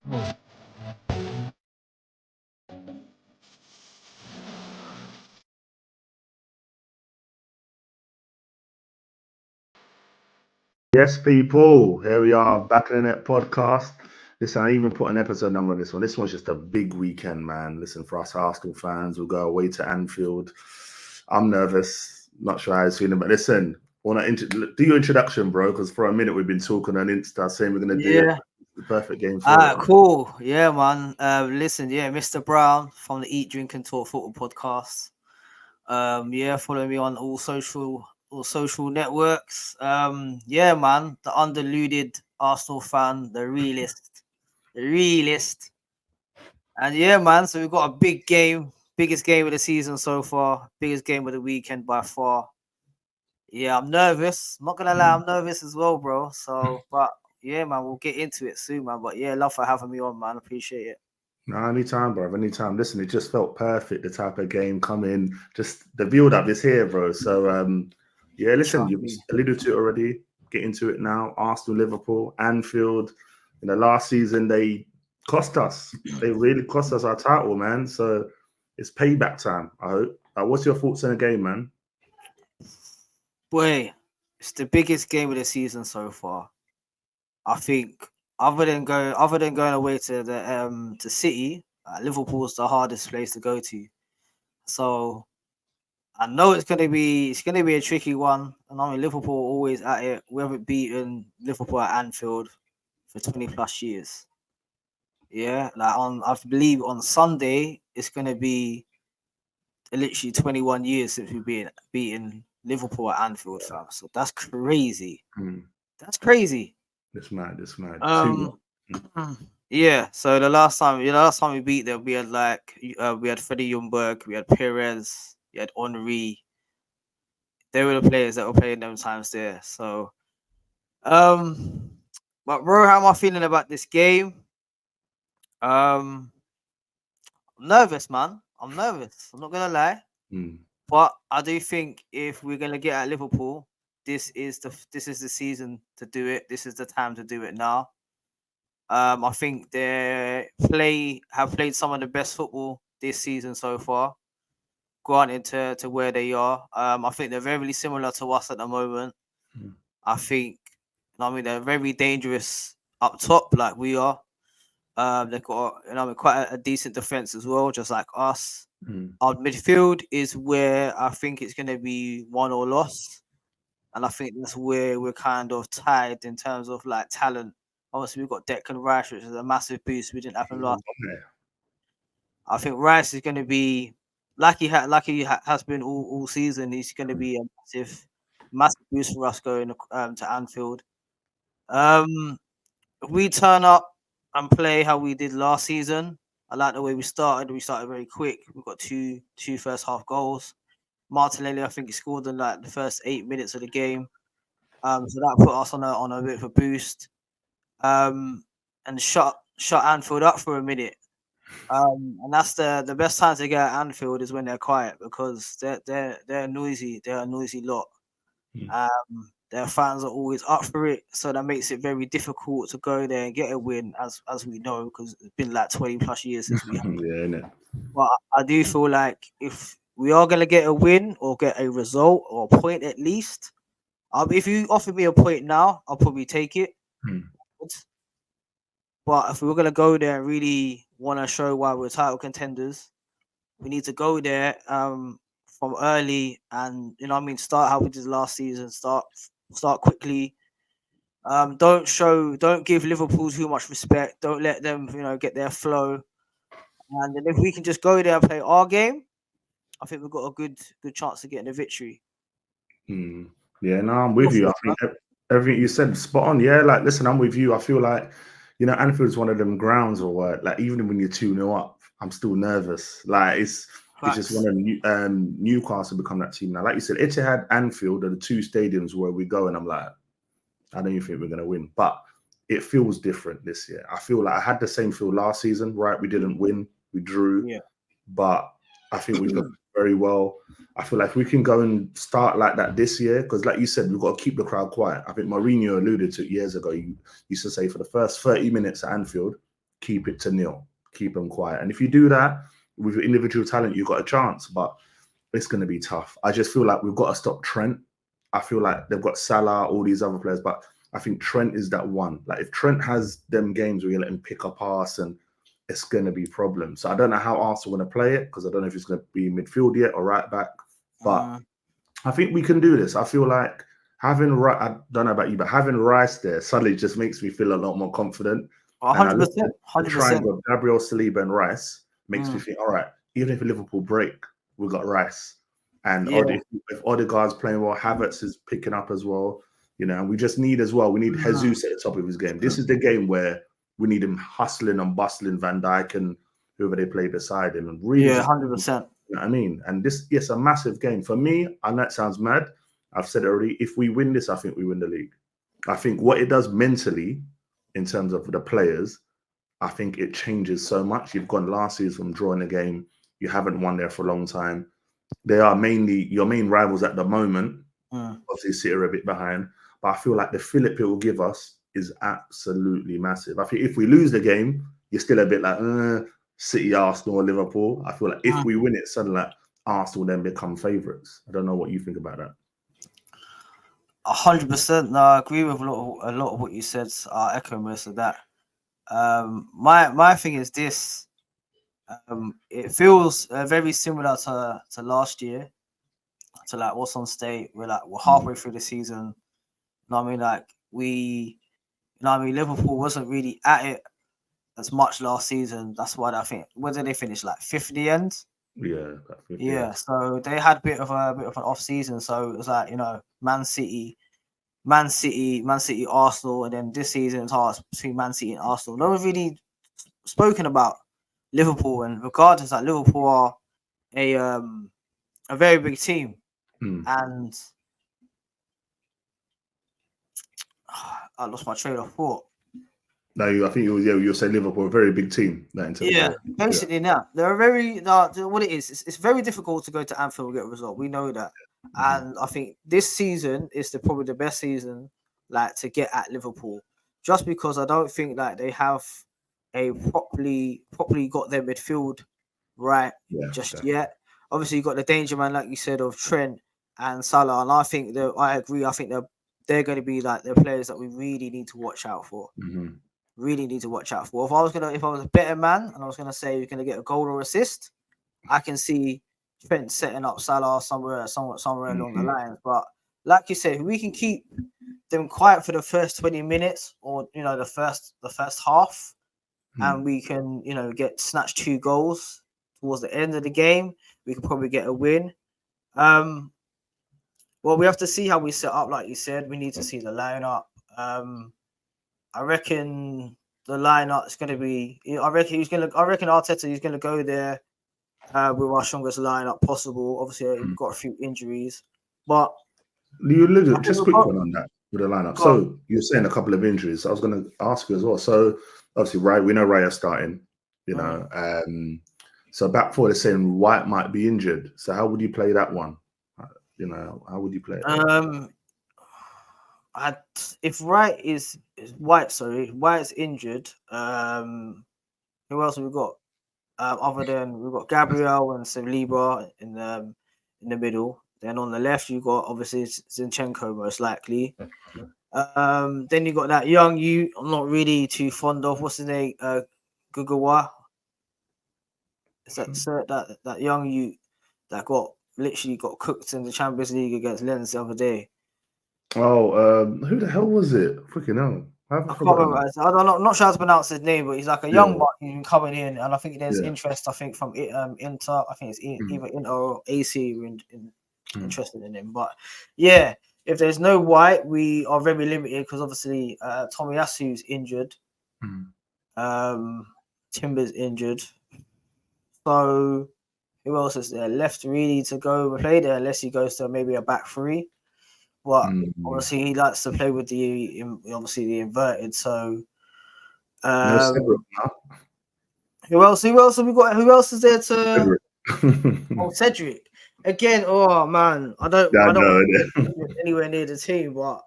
Yes, people, here we are back in the net podcast. Listen, I even put an episode number on this one. This one's just a big weekend, man. Listen, for us Arsenal fans, we'll go away to Anfield. I'm nervous, not sure how it's feeling, but listen, do your introduction, bro, because for a minute we've been talking on Insta saying we're going to do it. Yeah. The perfect game for it. Cool. Yeah, man. Listen, yeah, Mr. Browne from the Eat, Drink, and Talk Football podcast. Yeah, follow me on all social networks. Yeah, man, the undiluted Arsenal fan, the realist. And yeah, man, so we've got a big game, biggest game of the season so far, biggest game of the weekend by far. Yeah, I'm nervous. Not gonna lie, I'm nervous as well, bro. So, but yeah, man, we'll get into it soon, man. But yeah, love for having me on, man. Appreciate it. No, anytime, bro. Anytime. Listen, it just felt perfect. The type of game coming, just the build up is here, bro. So, yeah, listen, Trust you me. alluded to it already. Get into it now. Arsenal, Liverpool, Anfield. Last season they cost us. They really cost us our title, man. So it's payback time. I hope. What's your thoughts on the game, man? Boy, it's the biggest game of the season so far. I think other than going away to City, Liverpool's the hardest place to go to. So I know it's gonna be a tricky one. And I mean Liverpool are always at it. We haven't beaten Liverpool at Anfield for 20 plus years. Yeah, like I believe on Sunday it's gonna be literally 21 years since we've been beaten Liverpool at Anfield, fam. So that's crazy. Hmm. That's crazy. It's mad. It's mad. Two. Um, yeah. So the last time we beat them, we had Freddie Ljungberg, we had Perez, we had Henri. They were the players that were playing them times there. So, um, but bro, how am I feeling about this game? Um, I'm nervous, man. I'm nervous. I'm not gonna lie. Mm. But I do think if we're gonna get at Liverpool, this is the season to do it. This is the time to do it now. I think they have played some of the best football this season so far. Granted to where they are, I think they're very similar to us at the moment. Mm. I think, I mean, they're very dangerous up top, like we are. They've got, quite a decent defense as well, just like us. Mm. Our midfield is where I think it's going to be won or lost. And I think that's where we're kind of tied in terms of like talent. Obviously, we've got Declan Rice, which is a massive boost. We didn't have him He's on last. there. I think Rice is going to be has been all season. He's going to be a massive boost for us going to Anfield. Um, if we turn up and play how we did last season, I like the way we started. We started very quick. We got two first half goals. Martinelli, I think he scored in like the first 8 minutes of the game. So that put us on a bit of a boost. And shut Anfield up for a minute. And that's the best time to get at Anfield is when they're quiet because they're noisy. They're a noisy lot. Mm. Their fans are always up for it, so that makes it very difficult to go there and get a win, as we know, because it's been like 20 plus years since we. Yeah, innit? But I do feel like if we are gonna get a win or get a result or a point at least, if you offer me a point now, I'll probably take it. Mm. But if we were gonna go there and really want to show why we're title contenders, we need to go there from early and start how we did last season. Start quickly. Don't give Liverpool too much respect. Don't let them get their flow. And then if we can just go there and play our game, I think we've got a good chance of getting a victory. Mm. Yeah, no, I'm Your with you. I thoughts, man? think everything you said spot on. Yeah, like listen, I'm with you. I feel like Anfield's one of them grounds or what. Like even when you're 2-0 up, I'm still nervous. Like it's just one Facts. of Newcastle become that team now. Like you said, Etihad, Anfield are the two stadiums where we go, and I'm like, I don't even think we're gonna win, but it feels different this year. I feel like I had the same feel last season. Right, we didn't win, we drew, Yeah. but I think we've done very well. I feel like we can go and start like that this year because, like you said, we've got to keep the crowd quiet. I think Mourinho alluded to it years ago. He used to say for the first 30 minutes at Anfield, keep it to nil, keep them quiet. And if you do that with your individual talent, you've got a chance. But it's going to be tough. I just feel like we've got to stop Trent. I feel like they've got Salah, all these other players, but I think Trent is that one. Like if Trent has them games where you let him pick a pass, and it's going to be problems. So I don't know how Arsenal are going to play it, because I don't know if it's going to be midfield yet or right back. But I think we can do this. I feel like having, I don't know about you, but having Rice there suddenly just makes me feel a lot more confident. 100%. The triangle of Gabriel, Saliba, and Rice makes me think, all right, even if Liverpool break, we've got Rice. And if Odegaard's playing well, Havertz is picking up as well. You know, and we just need as well, we need Jesus at the top of his game. This is the game where we need him hustling and bustling Van Dijk and whoever they play beside him. And really, 100%. You know what I mean? And this, yes, a massive game. For me, I know it sounds mad. I've said it already. If we win this, I think we win the league. I think what it does mentally, in terms of the players, I think it changes so much. You've gone last season from drawing a game. You haven't won there for a long time. They are mainly your main rivals at the moment. Obviously, City are a bit behind. But I feel like the fillip it will give us is absolutely massive. I think if we lose the game, you're still a bit like City, Arsenal, or Liverpool. I feel like if we win it, suddenly like, Arsenal then become favourites. I don't know what you think about that. 100%. No, I agree with a lot of what you said. I echo most of that. My thing is this. It feels very similar to last year, to like what's on state. We're halfway through the season. You know what I mean? Like Liverpool wasn't really at it as much last season. That's why I think, where did they finish? Like 5th in the end? Yeah. So they had a bit of an off season. So it was like, you know, Man City, Arsenal, and then this season it's hard between Man City and Arsenal. No one's really spoken about Liverpool, and regardless, that Liverpool are a very big team, and I lost my train of thought. No, I think you'll say Liverpool, a very big team. Basically now they're a very what it is. It's very difficult to go to Anfield and get a result. We know that, and I think this season is probably the best season like to get at Liverpool, just because I don't think that they have a properly got their midfield right yet. Obviously, you got the danger man, like you said, of Trent and Salah, and I think I agree. I think they're going to be like the players that we really need to watch out for. Really need to watch out for. If I was a better man and I was gonna say you're gonna get a goal or assist, I can see Trent setting up Salah somewhere along the lines. But like you said, if we can keep them quiet for the first 20 minutes, or you know, the first half, and we can, you know, get snatched 2 goals towards the end of the game, we can probably get a win. Well, we have to see how we set up. Like you said, we need to see the lineup. I reckon the lineup is going to be. I reckon Arteta is going to go there with our strongest lineup possible. Obviously, we've got a few injuries, but just quick one on that with the lineup. So you're saying a couple of injuries. I was going to ask you as well. So obviously, we know Raya's starting. You know, so back forward, they're saying White might be injured. So how would you play that one? You know, how would you play it? If White is injured, who else have we got? Other than we've got Gabriel and Saliba in the middle. Then on the left you got obviously Zinchenko most likely. Then you got that young I'm not really too fond of. What's his name? Gugawa. It's that young that literally got cooked in the Champions League against Lens the other day. Who the hell was it? Freaking hell. I can't remember. I'm not sure how to pronounce his name, but he's like a young buck coming in, and I think there's interest. I think from Inter. I think it's either Inter or AC interested in him. But yeah, if there's no White, we are very limited because obviously Tomiyasu's injured. Timber's injured. So who else is there left really to go play there? Unless he goes to maybe a back 3. But obviously he likes to play with the inverted. So who else have we got? Who else is there to? Cedric again. Oh man, I don't want anywhere near the team, but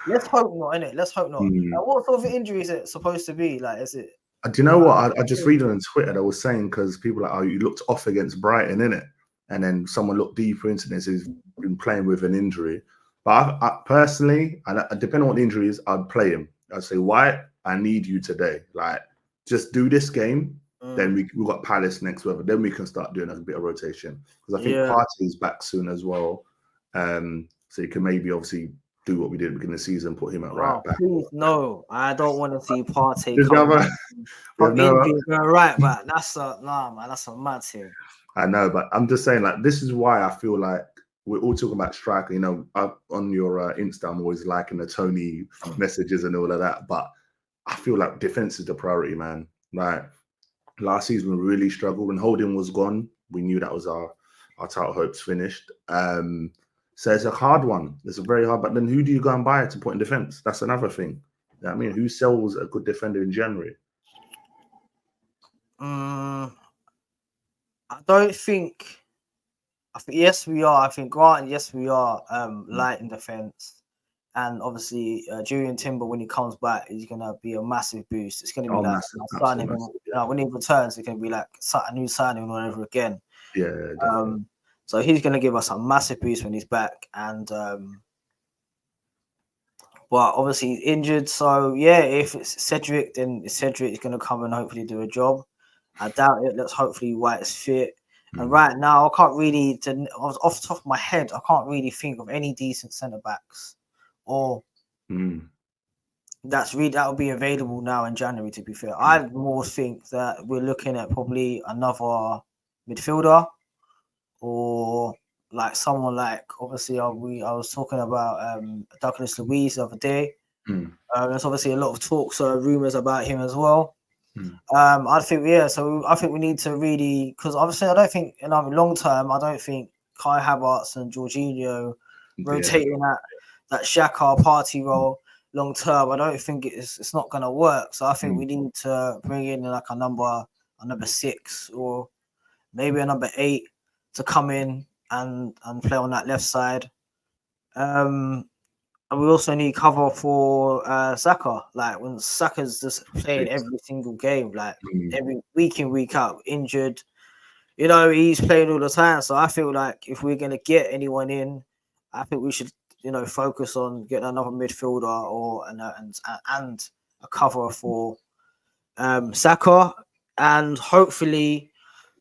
let's hope not. Innit? Let's hope not. What sort of injury is it supposed to be? Like, is it Do you know what? I just read on Twitter, they were saying, because people are like, oh, you looked off against Brighton, innit? And then someone looked deeper into this who's been playing with an injury. But I personally, depending on what the injury is, I'd play him. I'd say, White, I need you today. Like, just do this game. Then we've got Palace next week. Then we can start doing a bit of rotation. Because I think Partey's back soon as well. So you can maybe obviously do what we did at the beginning of the season, put him at right back. Please, no, I don't want to see Partey from injury going right back. That's man. That's a mad thing. I know, but I'm just saying, like, this is why I feel like we're all talking about striker. You know, on your Insta, I'm always liking the Tony messages and all of that. But I feel like defense is the priority, man. Like last season, we really struggled. When Holding was gone, we knew that was our title hopes finished. So it's a hard one. It's a very hard. But then who do you go and buy to put in defense? That's another thing. You know what I mean, who sells a good defender in January? I don't think. I think yes, we are. I think granted, yes, we are light in defense, and obviously Julian Timber when he comes back, he's gonna be a massive boost. It's gonna be when he returns, it's gonna be like a new signing all over again. Yeah. Definitely. So he's gonna give us a massive boost when he's back, and but obviously he's injured. So yeah, if it's Cedric, then Cedric is gonna come and hopefully do a job. I doubt it. Let's hopefully White's fit. And right now, I can't really, off the top of my head, I can't really think of any decent centre backs or that will be available now in January. To be fair, I more think that we're looking at probably another midfielder or like someone like obviously I was talking about Douglas Luiz the other day. There's obviously a lot of talks or rumours about him as well. I think so I think we need to really, because obviously I don't think long term I don't think Kai Havertz and Jorginho rotating that Xhaka Partey role long term. I don't think it's not going to work. So I think we need to bring in like a number 6 or maybe a number 8 to come in and play on that left side. And we also need cover for Saka. Like when Saka's just playing every single game, like every week in, week out, injured. You know, he's playing all the time. So I feel like if we're gonna get anyone in, I think we should, focus on getting another midfielder or and a cover for Saka, and hopefully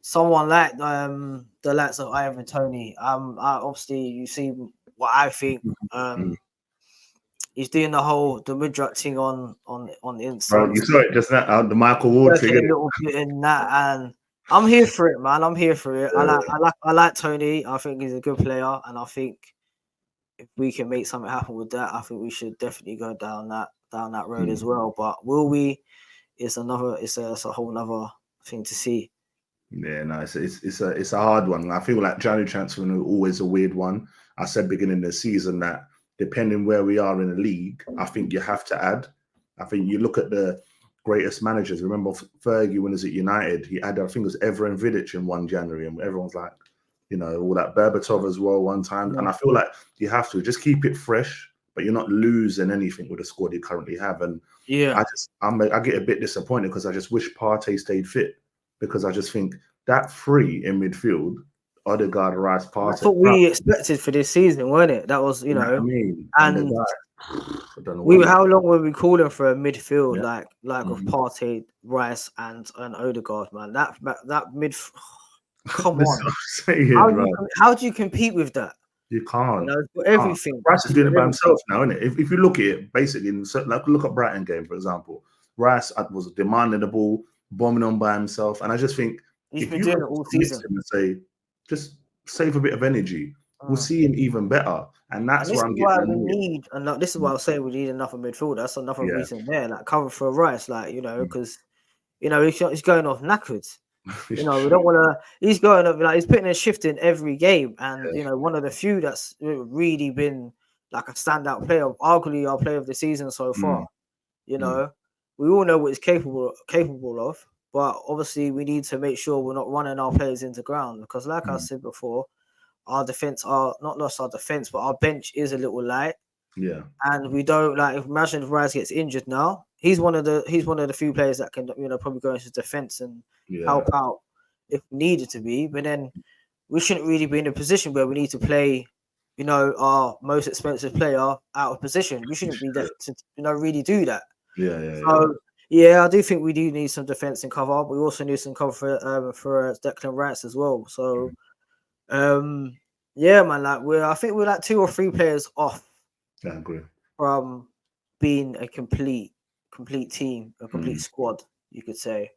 someone like the likes of Ivan Toney. Obviously you see what I think. He's doing the Midrat thing on Insta. Bro, you saw it just now, the Michael Ward thing. A little bit in that, and I'm here for it, man. I'm here for it. Yeah. I like Tony. I think he's a good player, and I think if we can make something happen with that, I think we should definitely go down that road as well. But will we? It's a whole other thing to see. Yeah, no, it's a hard one. I feel like January transfer is always a weird one. I said beginning of the season that depending where we are in the league, I think you have to add. I think you look at the greatest managers. Remember Fergie when he was at United, he had, I think it was Evra and Vidic in 1 January, and everyone's like, all that Berbatov as well one time. And I feel like you have to just keep it fresh, but you're not losing anything with the squad you currently have. And I get a bit disappointed because I just wish Partey stayed fit, because I just think that 3 in midfield, Odegaard, Rice, Partey. That's what we expected for this season, weren't it? That was, what I mean? And I don't know how long were we calling for a midfield like of Partey, Rice, and Odegaard, man? That mid. Come on, how do you compete with that? You can't. Everything. Rice is doing it by himself now, isn't it? If you look at it, basically, like look at Brighton game for example. Rice was demanding the ball, bombing on by himself, and I just think he's been doing it all season. And say, just save a bit of energy. We'll see him even better, and that's where I'm getting. This is why I was saying we need another midfielder. That's another reason there, like cover for Rice, because he's going off knackered. We don't want to. He's going up he's putting a shift in every game, and one of the few that's really been like a standout player, arguably our player of the season so far. We all know what he's capable of, but obviously we need to make sure we're not running our players into ground, because, like I said before, our defense are not lost our defense, but our bench is a little light. Yeah. and we don't like. Imagine if Rice gets injured now. He's one of the few players that can probably go into defense and Yeah. help out if needed to be. But then we shouldn't really be in a position where we need to play, our most expensive player out of position. We shouldn't be there to really do that. Yeah. Yeah. Yeah. So yeah, I do think we do need some defense and cover. But we also need some cover for Declan Rice as well. So yeah, man, like I think we're like 2 or 3 players off I agree. from being a complete team, a complete Mm. squad, you could say.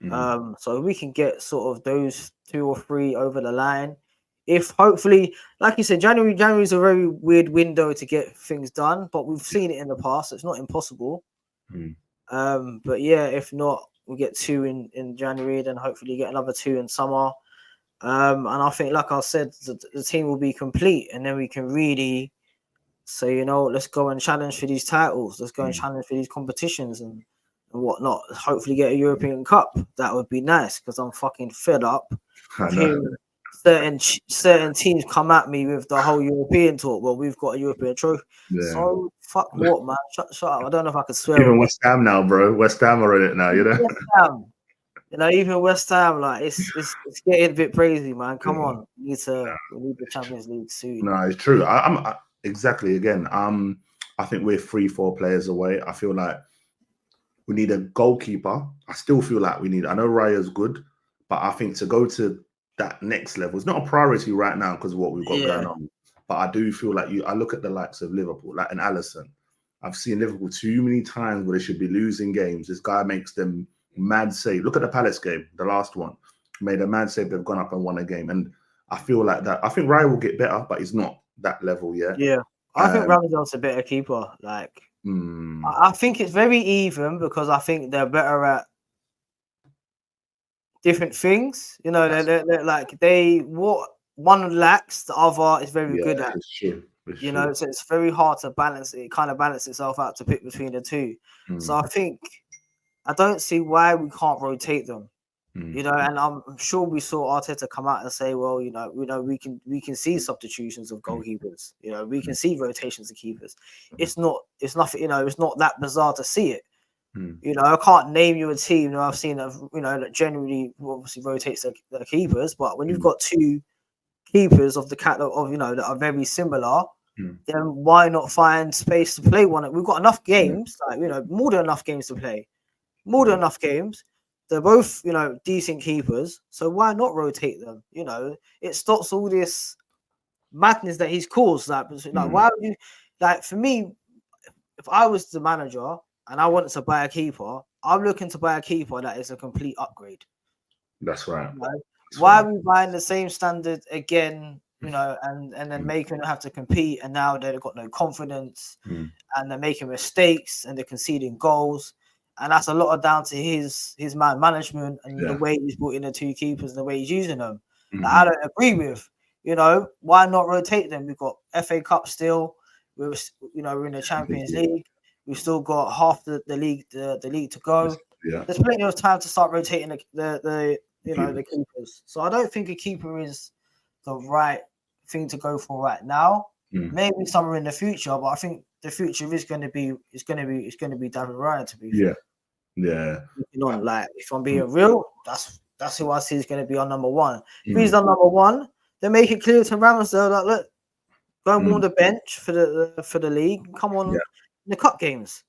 Mm. So we can get sort of those 2 or 3 over the line. If hopefully, like you said, January is a very weird window to get things done, but we've seen it in the past. So it's not impossible. Mm. But yeah, if not, we get 2 in January, then hopefully get another 2 in summer. And I think, like I said, the team will be complete, and then we can really say, let's go and challenge for these titles. Let's go and challenge for these competitions and whatnot. Hopefully, get a European Cup. That would be nice because I'm fucking fed up I of know. hearing certain teams come at me with the whole European talk. Well, we've got a European trophy. Yeah. So fuck what, man? Shut up. I don't know if I could swear Even on West Ham now, bro. West Ham are in it now. You know. West Ham. Even West Ham, like it's getting a bit crazy, man. Come Yeah. on, we need the Champions League soon. No, it's true. Exactly. Again, I think we're 3-4 players away. I feel like we need a goalkeeper. I still feel like we need. I know Raya's good, but I think to go to that next level, it's not a priority right now because of what we've got going Yeah, on. But I do feel like I look at the likes of Liverpool, like an Alisson. I've seen Liverpool too many times where they should be losing games. This guy makes them mad save. Look at the Palace game, the last one. Made a mad save. They've gone up and won a game. And I feel like that. I think Raya will get better, but he's not that level yet. yeah. I think Ramsdale's a better keeper. Like, I think it's very even because I think they're better at different things. They're like what one lacks, the other is very good at. It's true. So it's very hard to balance it. Kind of balance itself out to pick between the two. So I don't see why we can't rotate them. And I'm sure we saw Arteta come out and say, well, we can see substitutions of goalkeepers. We can see rotations of keepers. It's nothing. It's not that bizarre to see it. I can't name you a team that I've seen that generally obviously rotates the keepers, but when you've got 2 keepers of the cat of that are very similar, then why not find space to play one? We've got enough games, more than enough games to play, more than enough games. They're both, decent keepers, so why not rotate them? It stops all this madness that he's caused. Why would you? For me, if I was the manager and I wanted to buy a keeper, I'm looking to buy a keeper that is a complete upgrade. That's right. Why are we buying the same standard again? And then making them have to compete, and now they've got no confidence, and they're making mistakes, and they're conceding goals. And that's a lot of down to his man management and the way he's brought in the 2 keepers and the way he's using them. That I don't agree with. Why not rotate them? We've got FA Cup still. We're in the Champions League. We've still got half the league to go. Yeah. There's plenty of time to start rotating the keepers. So I don't think a keeper is the right thing to go for right now. Maybe somewhere in the future, but I think the future is going to be David Raya, to be fair. Yeah. If I'm being real, that's who I see is going to be on number 1. If he's on number 1, then make it clear to Ramsdale that look, go and warm the bench for the league. Come on in the cup games.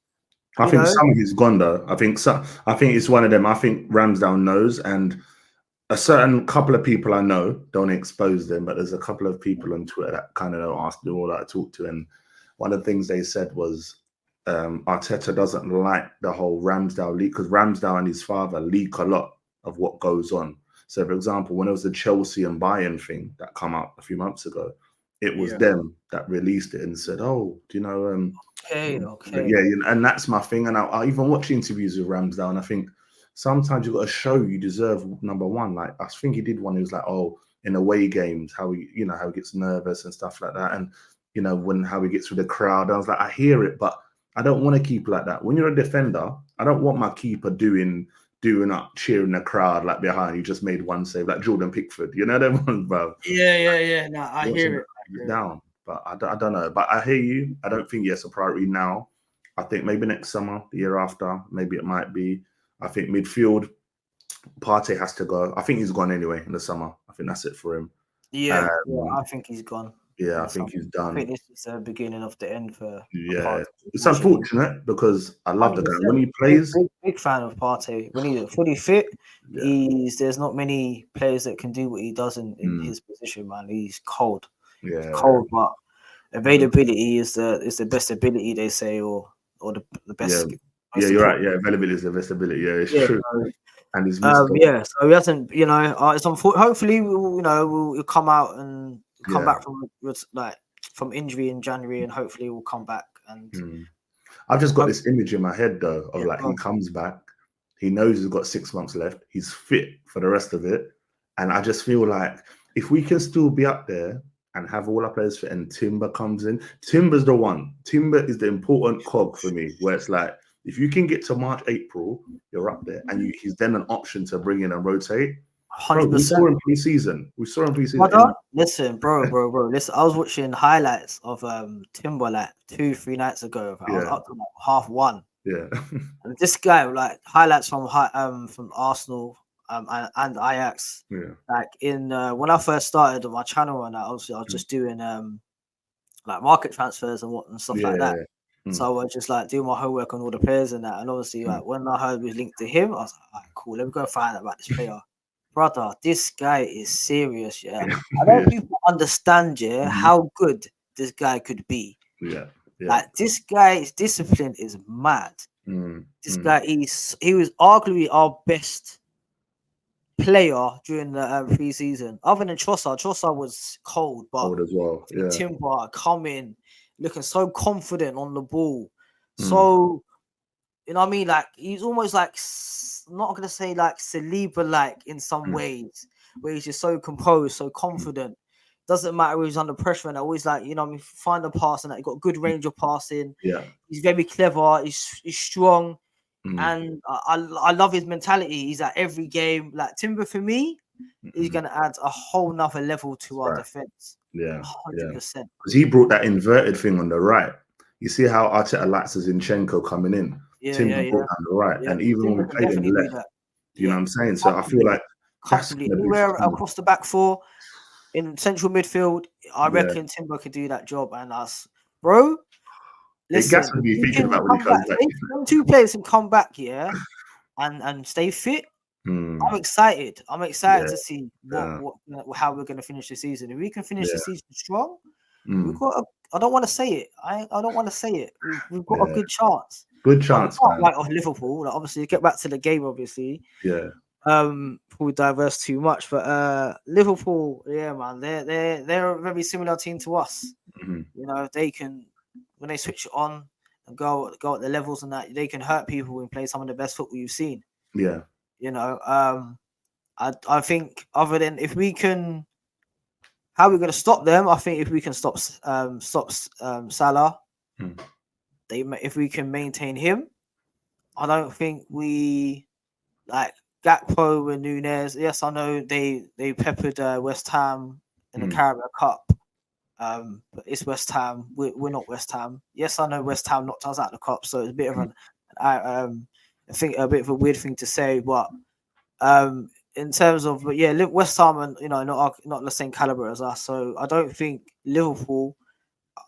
I think some of he's gone though. I think it's one of them. I think Ramsdale knows, and a certain couple of people I know, don't expose them, but there's a couple of people on Twitter that kind of ask them all that I talk to, and one of the things they said was Arteta doesn't like the whole Ramsdale leak because Ramsdale and his father leak a lot of what goes on. So, for example, when it was the Chelsea and Bayern thing that come out a few months ago, it was them that released it and said, "Oh, do you know?" Okay. And that's my thing. And I even watch interviews with Ramsdale, and I think sometimes you've got to show you deserve number 1. Like I think he did one. He was like, "Oh, in away games, how he gets nervous and stuff like that, and how he gets with the crowd." I was like, I hear it, but I don't want to keep like that. When you're a defender, I don't want my keeper doing up, cheering the crowd like behind. You just made one save, like Jordan Pickford. You know them ones, bro. Yeah. No, I hear it. Down. But I don't know. But I hear you. I don't think it's a priority now. I think maybe next summer, the year after, maybe it might be. I think midfield, Partey has to go. I think he's gone anyway in the summer. I think that's it for him. Yeah, I think he's gone. Yeah, I think he's done. I think this is the beginning of the end for Yeah, Partey, it's unfortunate because I love the guy. 100%. When he plays, Big fan of Partey. When he's fully fit, yeah, there's not many players that can do what he does in his position, man. He's cold. Yeah, He's cold, but availability is the best ability, they say, or the best. Yeah, you're right. Yeah, availability is the best ability. Yeah, it's true. So, and he's so he hasn't, it's hopefully we'll come out and come back from injury in January, and hopefully we'll come back. And I've just got this image in my head though of he comes back, he knows he's got 6 months left, he's fit for the rest of it, and I just feel like if we can still be up there and have all our players fit, and Timber comes in, Timber's the one. Timber is the important cog for me, where it's like, if you can get to March, April, you're up there, and he's then an option to bring in and rotate. 100%. We saw him pre-season. Listen, bro. Listen, I was watching highlights of Timber like 2-3 nights ago. I was up to like 1:30. Yeah. And this guy, like highlights from Arsenal and Ajax. Yeah. Like in when I first started on my channel, and I was just doing like market transfers and stuff like that. So I was just like doing my homework on all the players and that. And obviously, like when I heard we was linked to him, I was like, all right, cool, let me go find out about this player. Brother, this guy is serious, yeah. I don't think people understand, how good this guy could be. Yeah. Like this guy's discipline is mad. This guy he was arguably our best player during the pre-season. Other than Trossard was cold, but cold as well. Yeah. Timber coming, looking so confident on the ball. So, you know what I mean? Like he's almost like, I'm not gonna say like Saliba like in some ways, where he's just so composed, so confident. Doesn't matter if he's under pressure, and always like, find a pass, and he got good range of passing. Yeah. He's very clever, he's strong. And I love his mentality. He's at every game. Like Timber, for me, he's gonna add a whole nother level to our defense. Yeah, 100%. Because he brought that inverted thing on the right. You see how Arteta likes Zinchenko coming in. Timber brought on the right, and even when we played him left, you know what I'm saying. So I feel like anywhere across the back four in central midfield, I reckon Timber could do that job. And us, bro. Listen, would be thinking about when he comes back. Them two players can come back, and stay fit. I'm excited. I'm excited to see how we're going to finish the season. If we can finish the season strong, we've got. I don't want to say it. I don't want to say it. We've got a good chance. Good chance. Like of Liverpool. Like, obviously, get back to the game. Obviously. Yeah. We diverse too much, but Liverpool, man, they're a very similar team to us. They can. When they switch it on and go at the levels and that, they can hurt people and play some of the best football you've seen. Yeah. I think other than if we can, how we're going to stop them, I think if we can stop Salah, if we can maintain him, I don't think we like Gakpo and Nunez. Yes, I know they peppered West Ham in the Carabao Cup. But it's West Ham. We're not West Ham. Yes, I know West Ham knocked us out of the cup, so it's a bit of I think a bit of a weird thing to say. But in terms of West Ham and not the same caliber as us, so I don't think Liverpool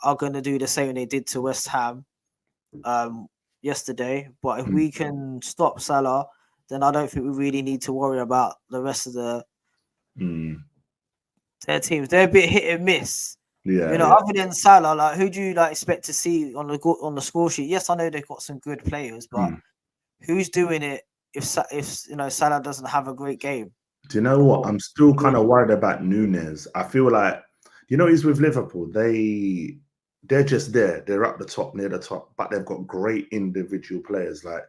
are going to do the same they did to West Ham yesterday. But if we can stop Salah, then I don't think we really need to worry about the rest of their teams. They're a bit hit and miss. Other than Salah, like who do you expect to see on the score sheet? Yes, I know they've got some good players, but who's doing it if Salah doesn't have a great game? Do you know what? I'm still kind of worried about Nunez. I feel like he's with Liverpool. They're just there. They're up the top, near the top, but they've got great individual players. Like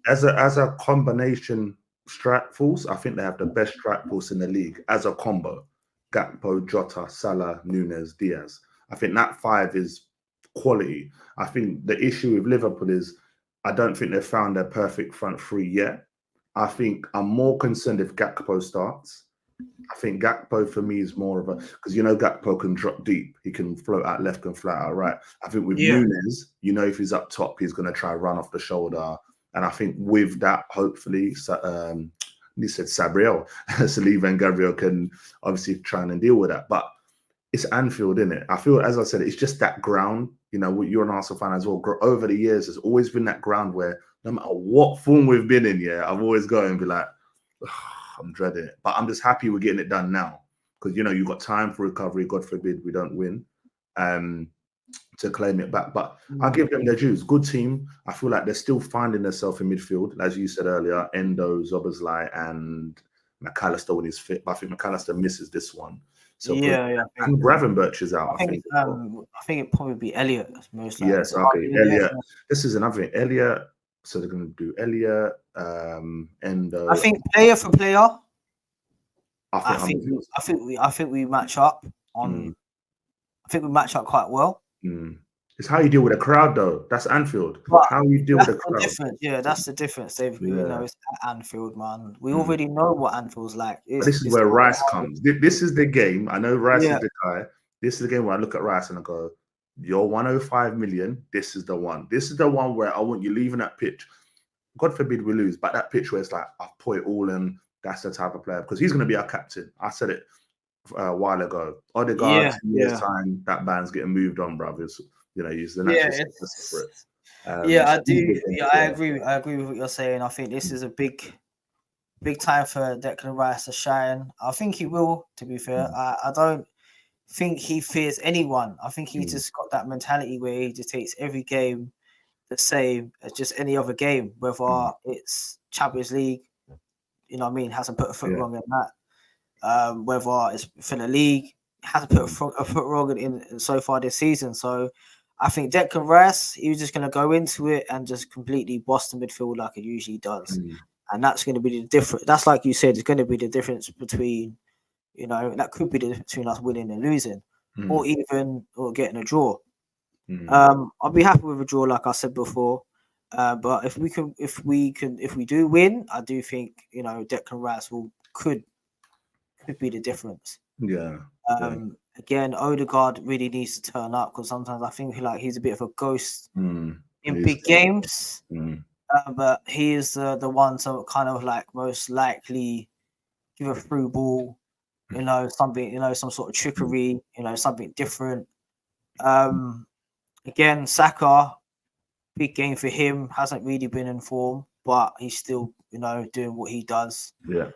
as a combination strike force, I think they have the best strike force in the league as a combo. Gakpo, Jota, Salah, Nunez, Diaz. I think that five is quality. I think the issue with Liverpool is I don't think they've found their perfect front three yet. I think I'm more concerned if Gakpo starts I think Gakpo for me is more of a, because Gakpo can drop deep, he can float out left, can float out right. I think with Yeah. Nunes, if he's up top, he's going to try run off the shoulder, and I think with that, hopefully, he said Sabriel, Saliba and Gabriel can obviously try and deal with that. But it's Anfield, isn't it? I feel, as I said, it's just that ground. You're an Arsenal fan as well. Over the years, there's always been that ground where no matter what form we've been in, I've always go and be like, I'm dreading it. But I'm just happy we're getting it done now because, you've got time for recovery. God forbid we don't win to claim it back. But I'll give them their dues. Good team. I feel like they're still finding themselves in midfield. As you said earlier, Endo, Zoboslai, and McAllister when he's fit. But I think McAllister misses this one. So and Gravenberch is out. I think it'd probably be Elliot most likely. Yes, okay. Elliot. This is another thing. Elliot. So they're going to do Elliot, Endo. I think player for player. I think we match up on. I think we match up quite well. It's how you deal with a crowd, though. That's Anfield. But how you deal with a crowd. Yeah, that's the difference. It's at Anfield, man. We already know what Anfield's like. This is where Rice comes. This is the game. I know Rice is the guy. This is the game where I look at Rice and I go, "You're 105 million. This is the one. This is the one where I want you leaving that pitch. God forbid we lose, but that pitch where it's like I've put it all in. That's the type of player because he's going to be our captain. I said it a while ago. Odegaard, 2 years time, that band's getting moved on, brothers. He's the natural for it. I do. Yeah, I agree. I agree with what you're saying. I think this is a big time for Declan Rice to shine. I think he will. To be fair, I don't think he fears anyone. I think he just got that mentality where he just takes every game the same as just any other game, whether it's Champions League. You know what I mean? Hasn't put a foot wrong in that. Whether it's for the league, hasn't put a foot wrong in so far this season. So I think Declan Rice, he was just going to go into it and just completely boss the midfield like it usually does. And that's going to be the difference. That's like you said, it's going to be the difference between, that could be the difference between us winning and losing, or getting a draw. I'll be happy with a draw, like I said before. But if we do win, I do think Declan Rice could be the difference. Yeah. Again, Odegaard really needs to turn up because sometimes I think he's a bit of a ghost in big games. But he is the one to kind of like most likely give a through ball, something, some sort of trickery, something different. Again, Saka, big game for him, hasn't really been in form, but he's still, doing what he does. Yeah.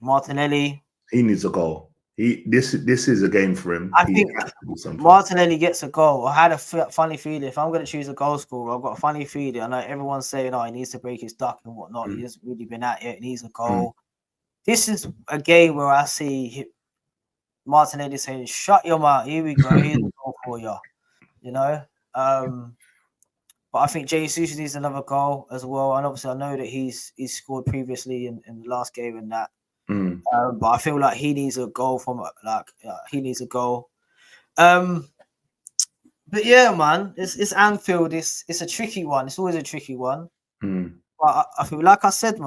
Martinelli, he needs a goal. This is a game for him. I think Martinelli gets a goal. I had a funny feeling. If I'm going to choose a goal scorer, I've got a funny feeling. I know everyone's saying, he needs to break his duck and whatnot. He hasn't really been at it. He needs a goal. This is a game where I see Martinelli saying, "Shut your mouth. Here we go. Here's a goal for you." But I think Jesus needs another goal as well. And obviously, I know that he's scored previously in the last game and that. But I feel like he needs a goal he needs a goal. But yeah, man, it's Anfield. It's a tricky one. It's always a tricky one. But I feel like I said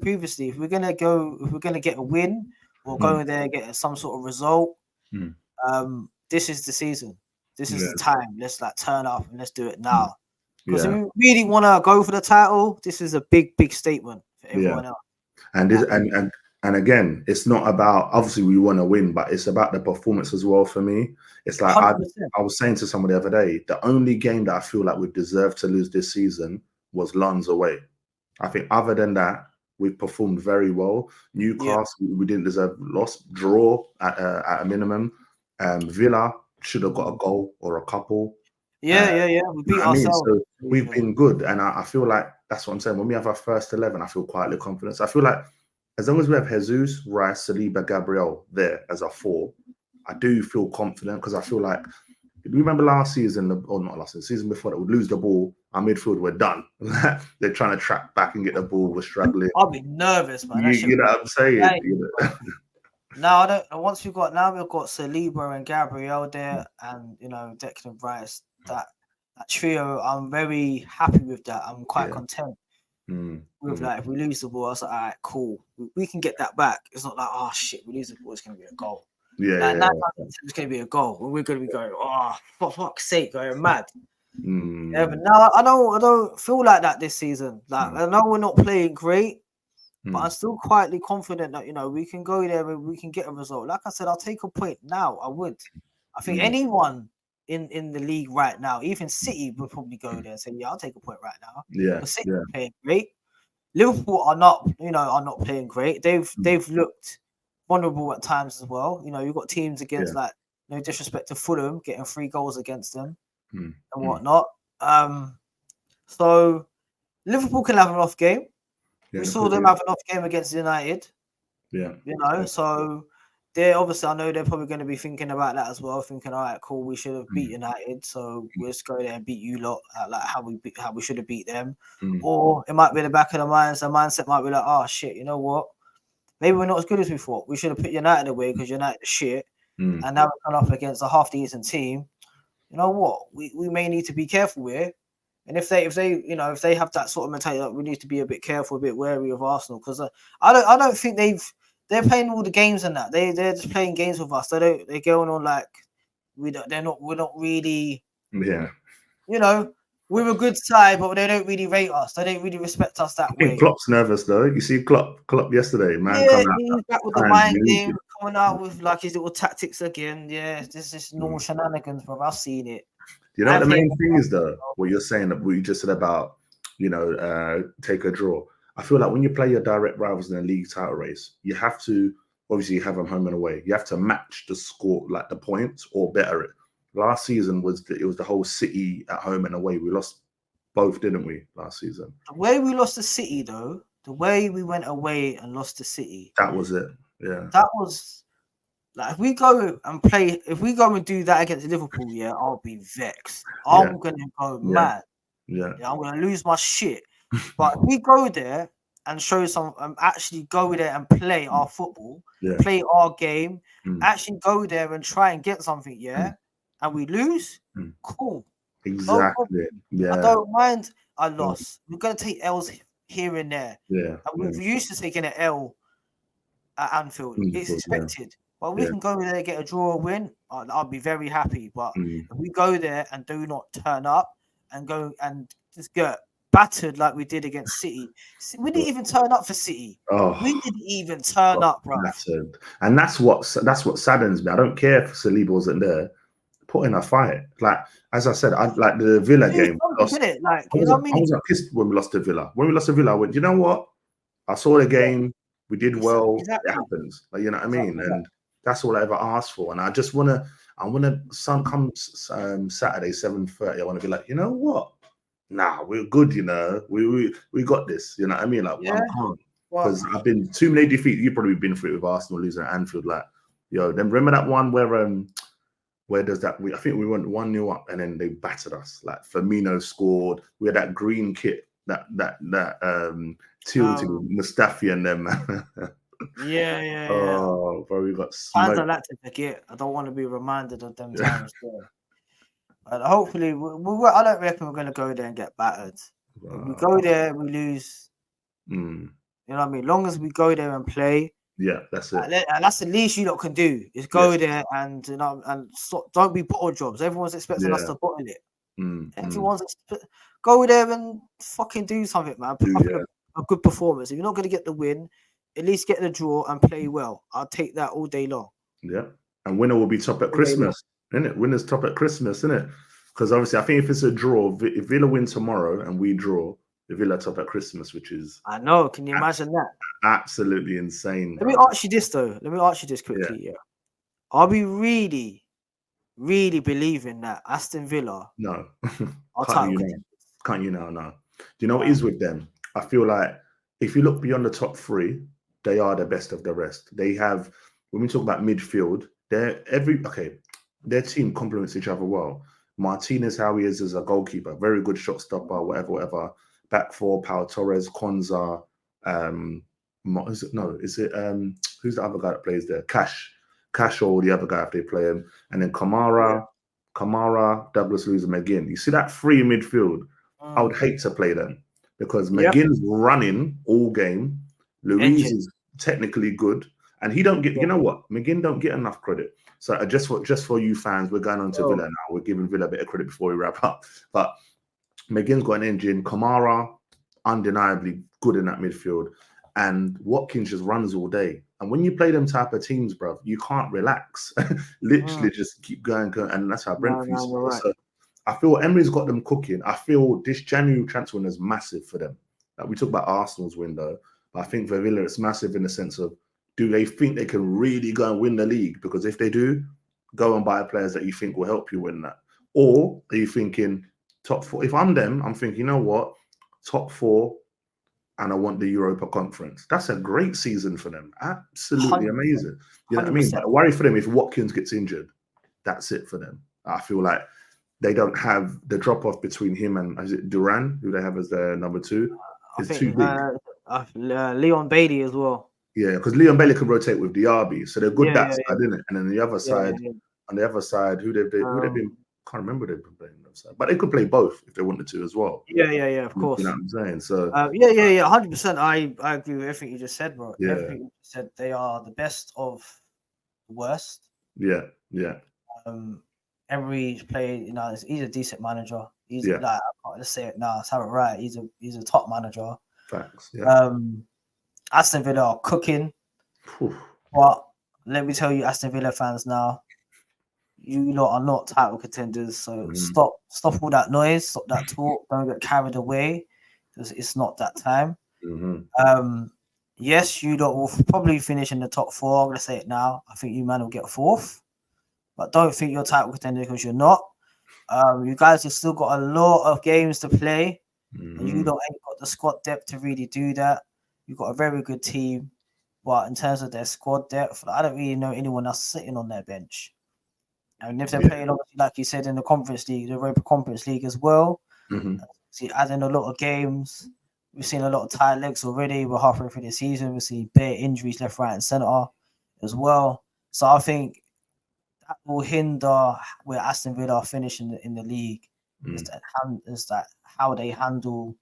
previously, if we're gonna get a win or go in there and get some sort of result, this is the season. This is the time. Let's turn up and let's do it now. Because if we really want to go for the title, this is a big statement for everyone else. And again, it's not about, obviously we want to win, but it's about the performance as well for me. It's like I was saying to somebody the other day, the only game that I feel like we deserved to lose this season was Lens away. I think other than that, we've performed very well. Newcastle, we didn't deserve loss. Draw at a minimum. Villa should have got a goal or a couple. We beat ourselves. So we've been good, and I feel like that's what I'm saying. When we have our first 11, I feel quietly confident. I feel like as long as we have Jesus, Rice, Saliba, Gabriel there as our 4, I do feel confident because I feel like, do you remember last season, or not last season, the season before that, we'd lose the ball, our midfield, we're done. They're trying to track back and get the ball, we're struggling. I'll be nervous, man. You know what I'm saying? No, I don't. Once we've got Saliba and Gabriel there, and Declan Rice, that trio, I'm very happy with that. I'm quite content. With like, if we lose the ball, I was like, all right, cool. We can get that back. It's not like, oh shit, we lose the ball, it's gonna be a goal. Yeah, Like yeah, 9 times it's gonna be a goal, and we're gonna be going, oh, for fuck's sake, going mad. Mm, Yeah, but now I don't feel like that this season. Like, Mm. I know we're not playing great, but I'm mm, still quietly confident that we can go there and we can get a result. Like I said, I'll take a point now. I would. I think mm, anyone in the league right now, even City, would probably go there and say, "Yeah, I'll take a point right now." yeah, Because City yeah, are playing great. Liverpool are not playing great. They've looked vulnerable at times as well. You've got teams against, yeah, like, no disrespect to Fulham, getting 3 goals against them mm, and mm, whatnot. So Liverpool can have an off game. yeah, We and saw them have an off game against United. yeah, So they're obviously, I know they're probably going to be thinking about that as well, thinking, all right, cool, we should have beat United, so we'll just go there and beat you lot, like how we should have beat them. mm, Or it might be in the back of the minds, the mindset might be like, oh shit, you know what? Maybe we're not as good as we thought. We should have put United away because United are shit, mm, and now we're coming up against a half decent team. You know what? We may need to be careful here. And if they have that sort of mentality, that we need to be a bit careful, a bit wary of Arsenal, because I don't think they're playing all the games and that they're just playing games with us. They're going on like we're not really, yeah. we're a good side, but they don't really rate us. They don't really respect us I that think way. Klopp's nervous though. You see Klopp yesterday, man, Yeah, coming out he's back with the trying mind to game, coming out with like his little tactics again. Yeah, this is normal shenanigans, bro. I've seen it. You know what I the think main thing is though? What you're saying, what you just said about, take a draw. I feel like when you play your direct rivals in a league title race, you have to obviously have them home and away. You have to match the score, like the points, or better it. Last season was the whole City at home and away. We lost both, didn't we? Last season. the way we lost to City, though, the way we went away and lost to City, That was it. Yeah. that was like, if we go and do that against Liverpool, yeah, I'll be vexed. Yeah. I'm gonna go Yeah. mad. Yeah. Yeah, I'm gonna lose my shit. But if we go there and show some, actually go there and play our football, Yeah. play our game, Mm. actually go there and try and get something, yeah, and we lose, cool. No Exactly. problem. I Yeah. don't mind a loss. We're gonna take L's here and there. Yeah. And we're used to taking an L at Anfield. It's expected. But we can go there and get a draw or win. I'll be very happy. But if we go there and do not turn up and go and just get battered like we did against City, we didn't even turn up for City. Oh, We didn't even turn up, bro. and that's what saddens me. I don't care if Saliba wasn't there. Put in a fight. Like, as I said, I like the Villa game. Like, I wasn't pissed when we lost to Villa. When we lost to Villa, I went, you know what? I saw the game. We did well. Exactly. It happens. Like, you know what I mean? And that's all I ever asked for. And I just wanna some come Saturday 7:30. I want to be like, you know what? Nah, we're good. We got this. You know what I mean? Like, I'm calm because I've been too many defeats. You've probably been through it with Arsenal losing at Anfield. Like, then remember that one where does that? I think we went 1-0 up and then they battered us. Like, Firmino scored. We had that green kit, that tilted Mustafi and them. Yeah. Oh, bro, we got fans smoked. I like to forget. I don't want to be reminded of them times. But hopefully, I don't reckon we're going to go there and get battered. If we go there, we lose. You know what I mean? Long as we go there and play. Yeah, that's it. And that's the least you lot can do, is go there and don't be bottle jobs. Everyone's expecting us to bottle it. Everyone's go there and fucking do something, man. Put up a good performance. If you're not going to get the win, at least get the draw and play well. I'll take that all day long. Yeah, and winner will be top at Christmas, isn't it? Winner's top at Christmas, isn't it? Because obviously, I think if it's a draw, if Villa win tomorrow and we draw, the Villa top at Christmas, which is, I know. Can you imagine that? Absolutely insane. Let me ask you this though. Let me ask you this quickly. Yeah. Are we really, really believing that Aston Villa? No. Can't you now? No. Do you know what is with them? I feel like if you look beyond the top three, they are the best of the rest. They have, when we talk about midfield, their team complements each other well. Martinez, how he is as a goalkeeper, very good shot stopper, whatever. Back four, Pau Torres, Konza, who's the other guy that plays there? Cash or the other guy if they play him. And then Kamara, Douglas Luiz, McGinn. You see that free midfield? I would hate to play them. because Yep. McGinn's running all game. Louise Engine. is technically good, and he don't get. Yeah. You know what? McGinn don't get enough credit. So just for you fans, we're going on to Oh. Villa now. We're giving Villa a bit of credit before we wrap up. But McGinn's got an engine. Kamara, undeniably good in that midfield. And Watkins just runs all day. And when you play them type of teams, bro, you can't relax. Literally just keep going. And that's how Brentford used to. Right. So I feel Emery's got them cooking. I feel this January transfer window is massive for them. Like we talk about Arsenal's window, but I think for Villa it's massive in the sense of, do they think they can really go and win the league? Because if they do, go and buy players that you think will help you win that. Or are you thinking top four? If I'm them, I'm thinking, you know what? Top four, and I want the Europa Conference. That's a great season for them. Absolutely 100%. amazing. You know what I mean? But I worry for them if Watkins gets injured, that's it for them. I feel like they don't have the drop-off between him and, is it Duran, who they have as their number 2? It's too big. Leon Bailey as well. Yeah, because Leon Bailey can rotate with Diaby, so they're good that side, isn't it? And then the other side, on the other side, who they've been, can't remember they've been playing on the side, but they could play both if they wanted to as well. Yeah, of course. You know what I'm saying? So 100%. I agree with everything you just said, bro. Yeah. Everything you said, they are the best of the worst. Yeah. Emery's played, he's a decent manager. He's like, let's say it now, let's have it right. He's a top manager. Facts. Yeah. Aston Villa are cooking. But let me tell you, Aston Villa fans now, you lot are not title contenders. So stop all that noise, stop that talk. Don't get carried away, because it's not that time. Yes, you lot will probably finish in the top 4. I'm gonna say it now. I think you man will get 4th, but don't think you're title contender, because you're not. You guys have still got a lot of games to play, and you lot ain't got the squad depth to really do that. You've got a very good team, but in terms of their squad depth, I don't really know anyone else sitting on their bench. And if they're playing, obviously, like you said, in the Conference League, the Europa Conference League as well, see, adding a lot of games. We've seen a lot of tired legs already. We're halfway through the season. We see bare injuries left, right, and centre as well. So I think that will hinder where Aston Villa are finishing in the league. Is that how they handle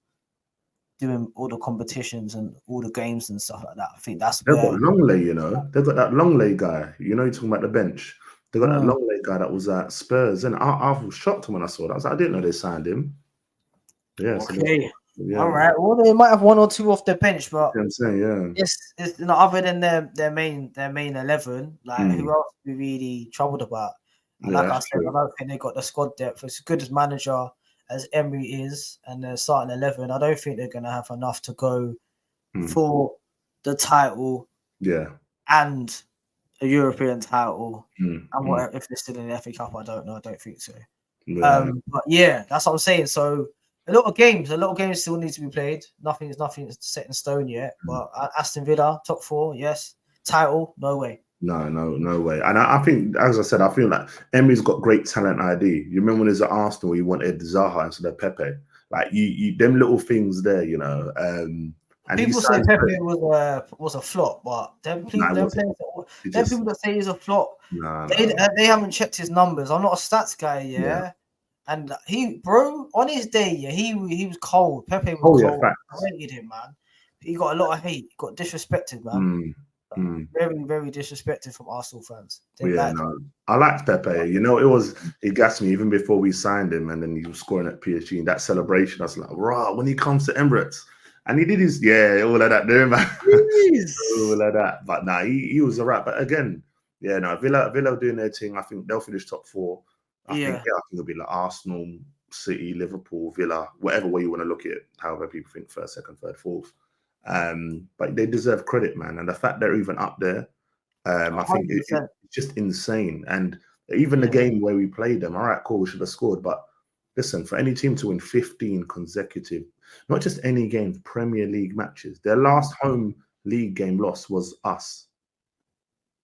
doing all the competitions and all the games and stuff like that. I think that's they've got Longley, they've got that Longley guy. You're talking about the bench. They got that Longley guy that was at Spurs, and I was shocked when I saw that. I was like, I didn't know they signed him. Yeah. Okay. So all right. Well, they might have 1 or 2 off the bench, but I'm saying, it's other than their main 11, like who else are we really troubled about? And like I said, I don't think they got the squad depth. As good as manager as Emery is, and they're starting 11, I don't think they're going to have enough to go for the title. Yeah. And a European title. And what if they're still in the FA Cup? I don't know. I don't think so. Yeah. But yeah, that's what I'm saying. So a lot of games still need to be played. Nothing's set in stone yet. But Aston Villa, top 4, yes. Title, no way. No way. And I think, as I said, I feel like Emery's got great talent ID. You remember when he was at Arsenal, he wanted Zaha instead of Pepe. Like you them little things there, And people say Pepe was a flop, but people that say he's a flop, they haven't checked his numbers. I'm not a stats guy, and on his day, he was cold. Pepe was cold. I hated him, man. He got a lot of hate. He got disrespected, man. Very, very disrespected from Arsenal fans. I liked Pepe. It gassed me even before we signed him, and then he was scoring at PSG. And that celebration, I was like, "Rah!" When he comes to Emirates, and he did his all of that there, man. All of that, but he was alright. But again, Villa doing their thing. I think they'll finish top 4. I think it'll be like Arsenal, City, Liverpool, Villa, whatever way you want to look at it. However people think 1st, 2nd, 3rd, 4th. But they deserve credit, man. And the fact they're even up there, I think it's just insane. And even the game where we played them, all right, cool, we should have scored. But listen, for any team to win 15 consecutive, not just any game, Premier League matches, their last home league game loss was us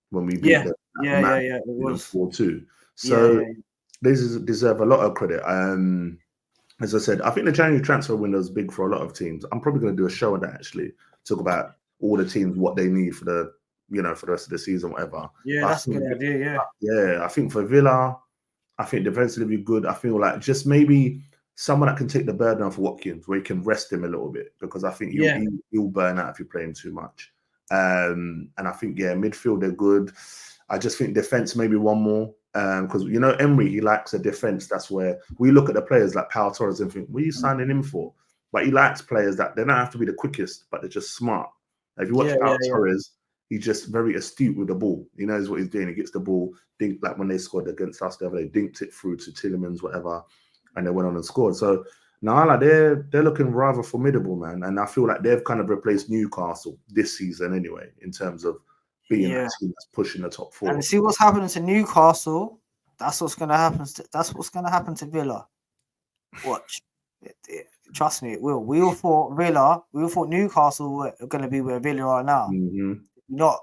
when we beat them. It was 4-2. So they deserve a lot of credit. As I said, I think the January transfer window is big for a lot of teams. I'm probably going to do a show on that, actually, talk about all the teams, what they need for the rest of the season, whatever. Yeah, that's a good idea. Yeah, I think for Villa, I think defensively be good. I feel like just maybe someone that can take the burden off Watkins, where he can rest him a little bit, because I think he'll burn out if you play him too much. And I think midfield they're good. I just think defense maybe one more, because Emery, he likes a defense. That's where we look at the players like Pau Torres and think, what are you signing him for? But he likes players that they don't have to be the quickest, but they're just smart. If you watch Pau Torres, he's just very astute with the ball. He knows what he's doing. He gets the ball. Like when they scored against us the other day, dinked it through to Tillemans, whatever, and they went on and scored. So now, like they're looking rather formidable, man. And I feel like they've kind of replaced Newcastle this season anyway, in terms of being that team that's pushing the top four. And see what's happening to Newcastle. That's what's gonna happen. That's what's gonna happen to Villa. Watch. Trust me, it will. We all thought Newcastle were going to be where Villa are now. Mm-hmm. Not.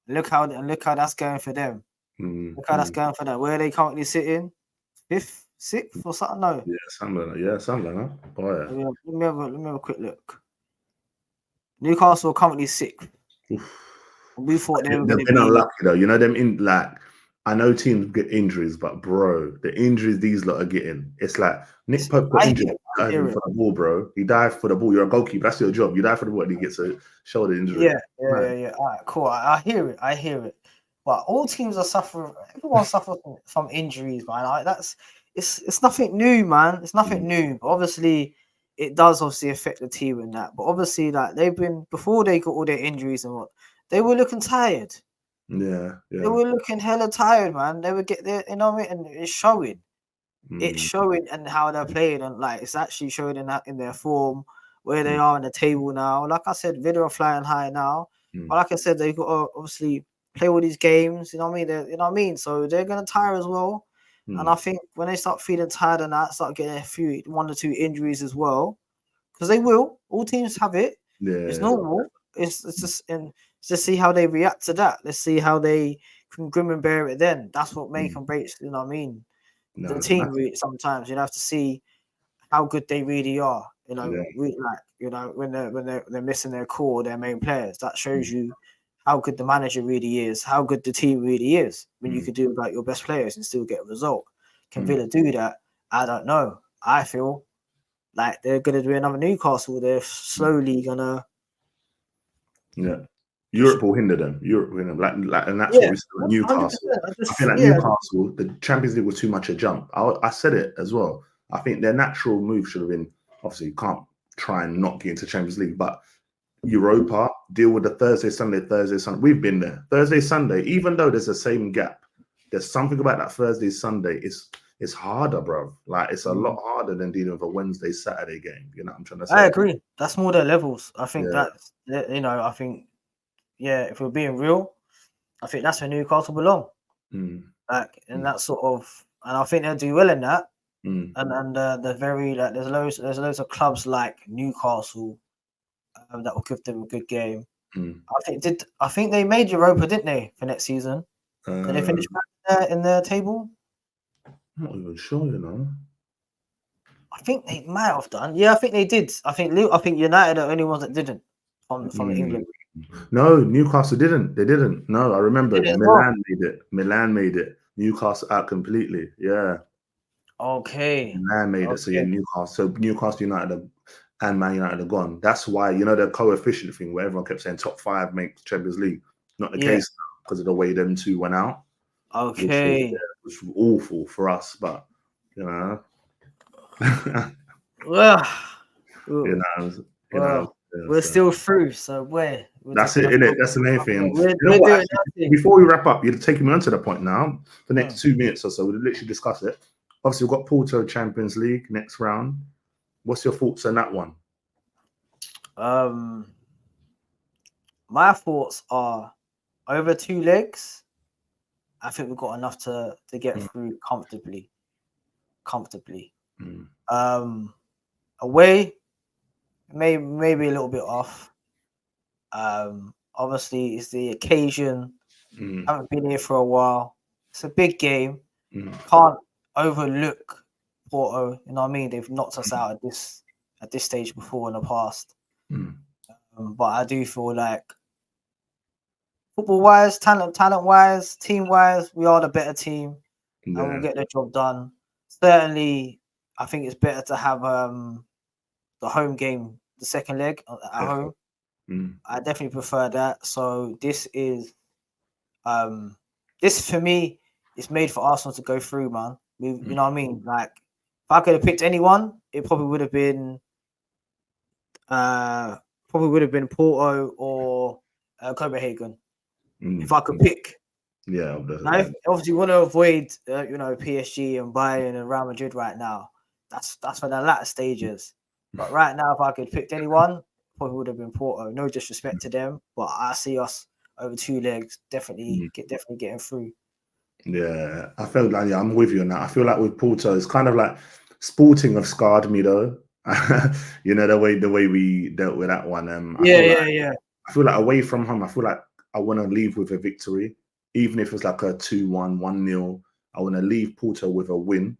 Look how that's going for them. Mm-hmm. Look how that's going for them. Where are they currently sitting? 5th, 6th, or something? No. Yeah, something like that. Oh, yeah. Let me have a quick look. Newcastle are currently 6th. We thought they were going to be unlucky though. Them in like. I know teams get injuries, but bro, the injuries these lot are getting, it's like Nick Pope got injured diving for the ball, bro. He dived for the ball. You're a goalkeeper. That's your job. You dive for the ball and he gets a shoulder injury. Yeah. All right, cool. I hear it. But all teams are suffering. Everyone suffers from injuries, man. It's nothing new, man. It's nothing new. But obviously, it does affect the team in that. But obviously, like they've been before they got all their injuries and what, they were looking tired. Yeah. They were looking hella tired, man. They would get there, and it's showing. It's showing and how they're playing, and like it's actually showing in their form, where they are in the table now. Like I said, Villa are flying high now. But like I said, they got to obviously play all these games. So they're gonna tire as well. And I think when they start feeling tired and that, start getting one or two injuries as well, because they will. All teams have it. Yeah, it's normal. It's just see how they react to that. Let's see how they can grim and bear it. Then that's what make and breaks. You know what I mean? The team sometimes you have to see how good they really are. When they're missing their core, their main players. That shows you how good the manager really is, how good the team really is. When you could do without your best players and still get a result. Can Villa do that? I don't know. I feel like they're gonna do another Newcastle. They're slowly gonna. Yeah. Europe will hinder them. And that's what we said with Newcastle. I feel like Newcastle, the Champions League was too much a jump. I said it as well. I think their natural move should have been, obviously, you can't try and not get into Champions League, but Europa, deal with the Thursday, Sunday. We've been there. Thursday, Sunday, even though there's the same gap, there's something about that Thursday, Sunday. It's harder, bro. Like, it's a lot harder than dealing with a Wednesday, Saturday game. You know what I'm trying to say? I agree. That's more their levels. I think if we're being real, I think that's where Newcastle belong. Like in that sort of, and I think they'll do well in that. And they're very like there's loads of clubs like Newcastle that will give them a good game. I think they made Europa, didn't they, for next season? Did they finish in their table? I'm not even sure, I think they might have done. Yeah, I think they did. I think United are the only ones that didn't from England. No, Newcastle didn't. They didn't. No, I remember Milan made it. Newcastle out completely. Yeah. Okay. Milan made it. So Newcastle. So Newcastle United and Man United are gone. That's why the coefficient thing where everyone kept saying top 5 makes Champions League. Not the case because of the way them two went out. Okay. Which was awful for us, but well, we're still through, so that's it, innit? That's the main thing. Before we wrap up, you're taking me on to the point now. The next 2 minutes or so, we'll literally discuss it. Obviously, we've got Porto Champions League next round. What's your thoughts on that one? My thoughts are over 2 legs. I think we've got enough to get through comfortably. Away, maybe a little bit off. Obviously, it's the occasion. I haven't been here for a while. It's a big game. Can't overlook Porto. You know what I mean? They've knocked us out at this stage before in the past. But I do feel like football-wise, talent-wise, team-wise, we are the better team, and we'll get the job done. Certainly, I think it's better to have the home game, the second leg at home. I definitely prefer that. So this is this for me is made for Arsenal to go through, man. You know what I mean? Like if I could have picked anyone, it probably would have been Porto or Copenhagen. If I could pick. Yeah, Now, obviously, you want to avoid, PSG and Bayern and Real Madrid right now. That's for the latter stages. But right now, if I could pick anyone, probably would have been Porto. No disrespect to them, but I see us over 2 legs definitely getting through. Yeah, I feel like I'm with you on that. I feel like with Porto, it's kind of like Sporting have scarred me though. The way we dealt with that one. I feel like away from home, I feel like I want to leave with a victory, even if it's like a 2-1, 1-0. I want to leave Porto with a win.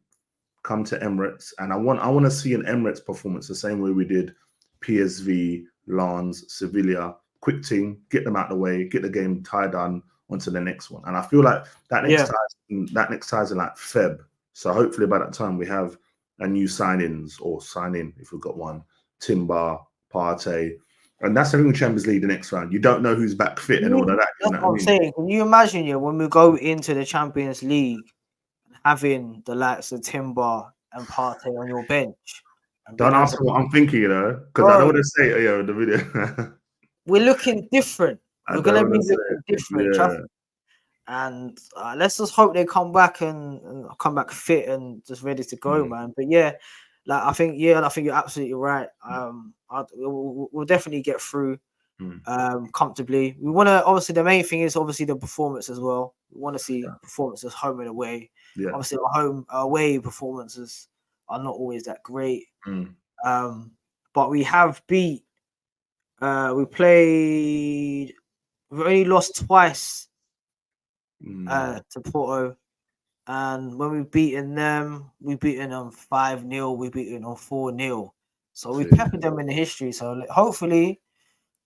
Come to Emirates, and I want to see an Emirates performance the same way we did PSV, Lens, Sevilla. Quick thing, get them out of the way, get the game tied on onto the next one. And I feel like that next ties in like Feb. So hopefully by that time we have a new sign-in if we've got one. Timber, Partey. And that's everything Champions League the next round. You don't know who's back fit and all of that. That's what I'm saying. Can you imagine, when we go into the Champions League, having the likes of Timber and Partey on your bench? Don't ask me what I'm thinking, because I don't want to say it in the video. We're looking different. We're going to be looking different. Yeah. And let's just hope they come back and come back fit and just ready to go, man. But yeah, I think you're absolutely right. We'll definitely get through comfortably. We want to, obviously, the main thing is obviously the performance as well. We want to see performances home and away. Yeah. Obviously, away performances are not always that great. But we have beat. We've only lost twice to Porto, and when we've beaten them 5-0, we've beaten them 4-0. So we peppered them in the history. So hopefully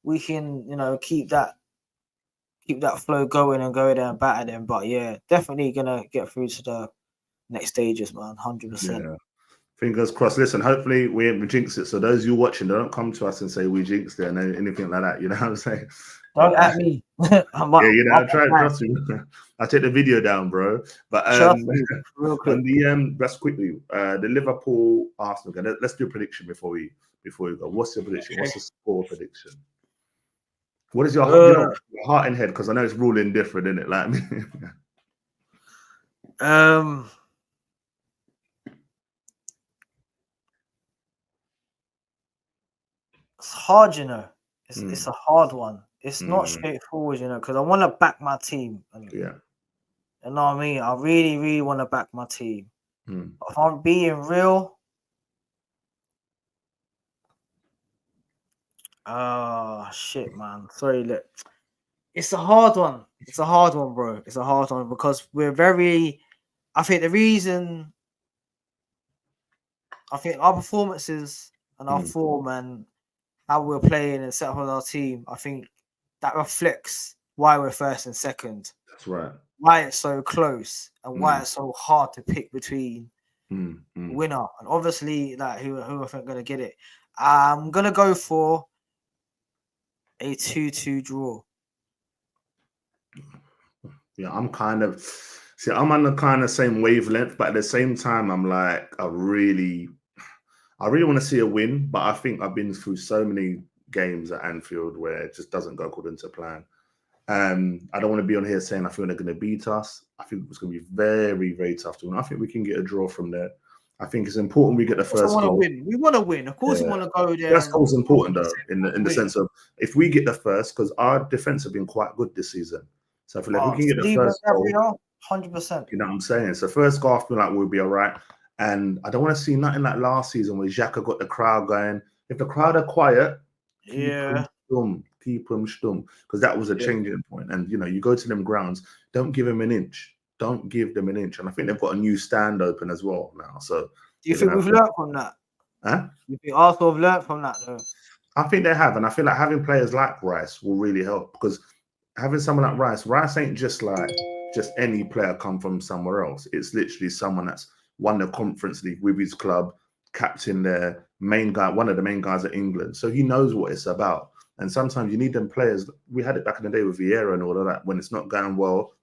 we can, keep that flow going and go there and batter them. But yeah, definitely gonna get through to the next stages, man. 100%. Yeah. Fingers crossed. Listen, hopefully we ain't jinxed it. So those you watching, don't come to us and say we jinxed it and anything like that. You know what I'm saying? Don't at me. Trust me. I take the video down, bro. But real quick. Just quickly, the Liverpool Arsenal game. Let's do a prediction before we go. What's your prediction? What's the score prediction? What is your heart and head? Because I know it's ruling different, isn't it? Like me. It's hard, It's a hard one. It's not straightforward, because I want to back my team. You know what I mean? I really, really want to back my team. If I'm being real, shit, man. Sorry, look. It's a hard one. It's a hard one, bro. It's a hard one because I think our performances and our form and how we're playing and set up on our team, I think that reflects why we're first and second. That's right. Why it's so close and why it's so hard to pick between winner. And obviously, who I think going to get it. I'm going to go for a 2-2 draw. Yeah, I'm on the kind of same wavelength, but at the same time, I'm like, I really want to see a win, but I think I've been through so many games at Anfield where it just doesn't go according to plan. I don't want to be on here saying I feel they're going to beat us. I think it's going to be very, very tough to win. I think we can get a draw from there. I think it's important we get the first goal. We want to win. Of course, we want to go there. First goal is important though, in the sense of if we get the first, because our defense have been quite good this season. So I feel like we can get the first goal. 100%. You know what I'm saying? So first goal, I feel like we'll be all right. And I don't want to see nothing like last season where Xhaka got the crowd going. If the crowd are quiet, keep them stum, because that was a changing point. And you go to them grounds, don't give them an inch. Don't give them an inch. And I think they've got a new stand open as well now. So do you think we've learned from that? Huh? You think Arsenal have learned from that though? I think they have, and I feel like having players like Rice will really help, because having someone like Rice ain't just any player come from somewhere else. It's literally someone that's won the Conference League with his club, captain their main guy, one of the main guys at England. So he knows what it's about. And sometimes you need them players. We had it back in the day with Vieira and all of that. When it's not going well,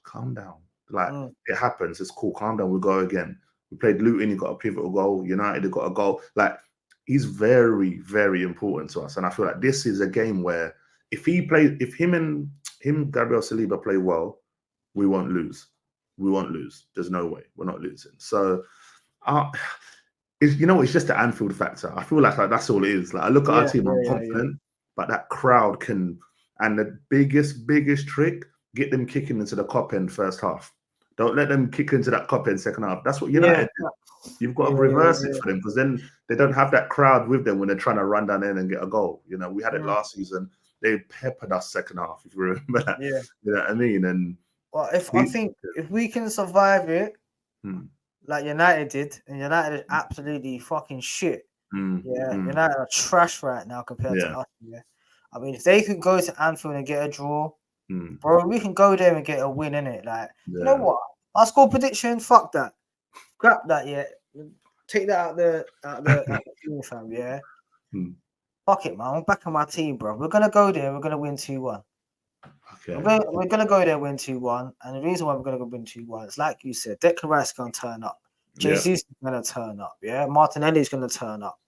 calm down. Like, it happens. It's cool. Calm down. We'll go again. We played Luton. He got a pivotal goal. United, he got a goal. Like, he's very, very important to us. And I feel like this is a game where if him and Gabriel Saliba play well, we won't lose. We won't lose. There's no way. We're not losing. So, it's just the Anfield factor. I feel like that's all it is. Like, I look at our team, I'm confident, but that crowd can. And the biggest trick, get them kicking into the cop end first half. Don't let them kick into that cop end second half. That's what United do. You've got to reverse it for them, because then they don't have that crowd with them when they're trying to run down in and get a goal. We had it last season. They peppered us second half, if you remember that. Yeah. You know what I mean? And I think if we can survive it, like United did, and United is absolutely fucking shit. United are trash right now compared to us. Yeah. I mean, if they could go to Anfield and get a draw, bro, we can go there and get a win, innit? Like, you know what? Our score prediction, fuck that. Scrap that, yeah. Take that out the team, fam, yeah. Fuck it, man. I'm back on my team, bro. We're gonna go there. We're gonna win 2-1. Okay. We're gonna go there, win 2-1, and the reason why we're gonna go win 2-1 is, like you said, Declan Rice is gonna turn up. Jesus is gonna turn up. Yeah, Martinelli's gonna turn up.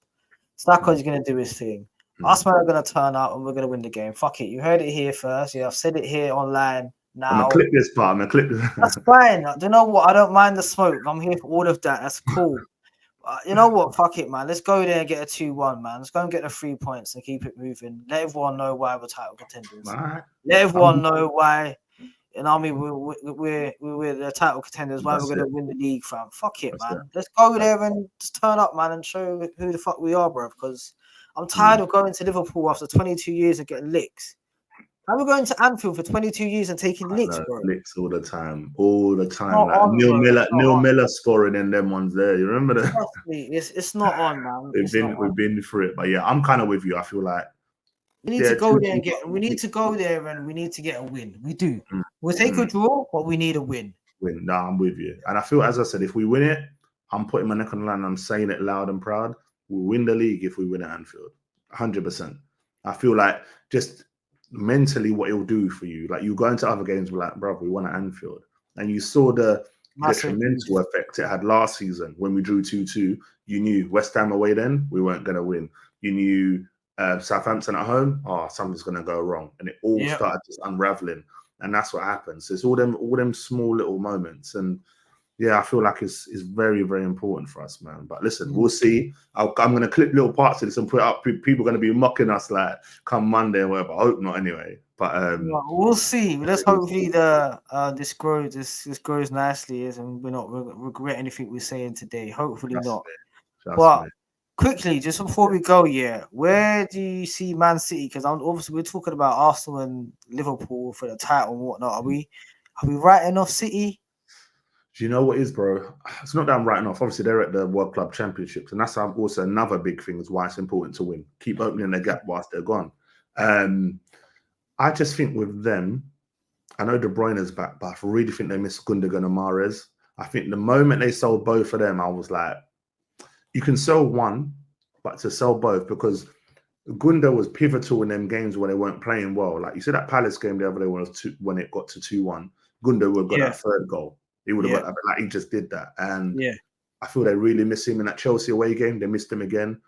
Stakko's gonna do his thing. Us man are gonna turn up, and we're gonna win the game. Fuck it. You heard it here first. Yeah, I've said it here online. Now, I'm gonna clip this part. I'm gonna clip this. That's fine. Do you know what? I don't mind the smoke. I'm here for all of that. That's cool. You know what? Fuck it, man. Let's go there and get a 2-1, man. Let's go and get the 3 points and keep it moving. Let everyone know why we're title contenders. Let everyone know why. You know what I mean? We're the title contenders. Why we're gonna win the league, fam? Fuck it, man. Let's go there and just turn up, man, and show who the fuck we are, bro. Because I'm tired of going to Liverpool after 22 years of getting licks. How are we going to Anfield for 22 years and taking licks, bro? Licks all the time. Like Neil Miller scoring in them ones there. You remember that? Trust me, it's not on, man. We've been through it, but yeah, I'm kind of with you. I feel like we need to go there and get. We need to go there and we need to get a win. We do. We'll take a draw, but we need a win. No, I'm with you, and I feel, as I said, if we win it, I'm putting my neck on the line. I'm saying it loud and proud. We'll win the league if we win at Anfield, 100%. I feel like just mentally what it'll do for you. Like, you go into other games, we're like, bro, we won at Anfield, and you saw the detrimental effect it had last season when we drew 2-2. You knew West Ham away then we weren't going to win. You knew Southampton at home, something's going to go wrong, and it all started just unraveling, and that's what happens. It's all them small little moments, and I feel like it's very, very important for us, man. But listen, we'll see. I'm going to clip little parts of this and put it up. People are going to be mocking us like come Monday or whatever. I hope not, anyway. But we'll see. Let's hopefully this grows nicely, and we're not regret anything we're saying today. Hopefully not. But quickly, just before we go, where do you see Man City? Because obviously we're talking about Arsenal and Liverpool for the title and whatnot. Are we writing off City? Do you know what is, bro? It's not that I'm writing off. Obviously, they're at the World Club Championships, and that's also another big thing is why it's important to win. Keep opening the gap whilst they're gone. I just think with them, I know De Bruyne is back, but I really think they miss Gundogan and Mahrez. I think the moment they sold both of them, I was like, you can sell one, but to sell both, because Gundo was pivotal in them games when they weren't playing well. Like, you see that Palace game the other day when it got to 2-1, Gundo would have got that third goal. He would have got that, like, he just did that. And I feel they really miss him in that Chelsea away game. They missed him again.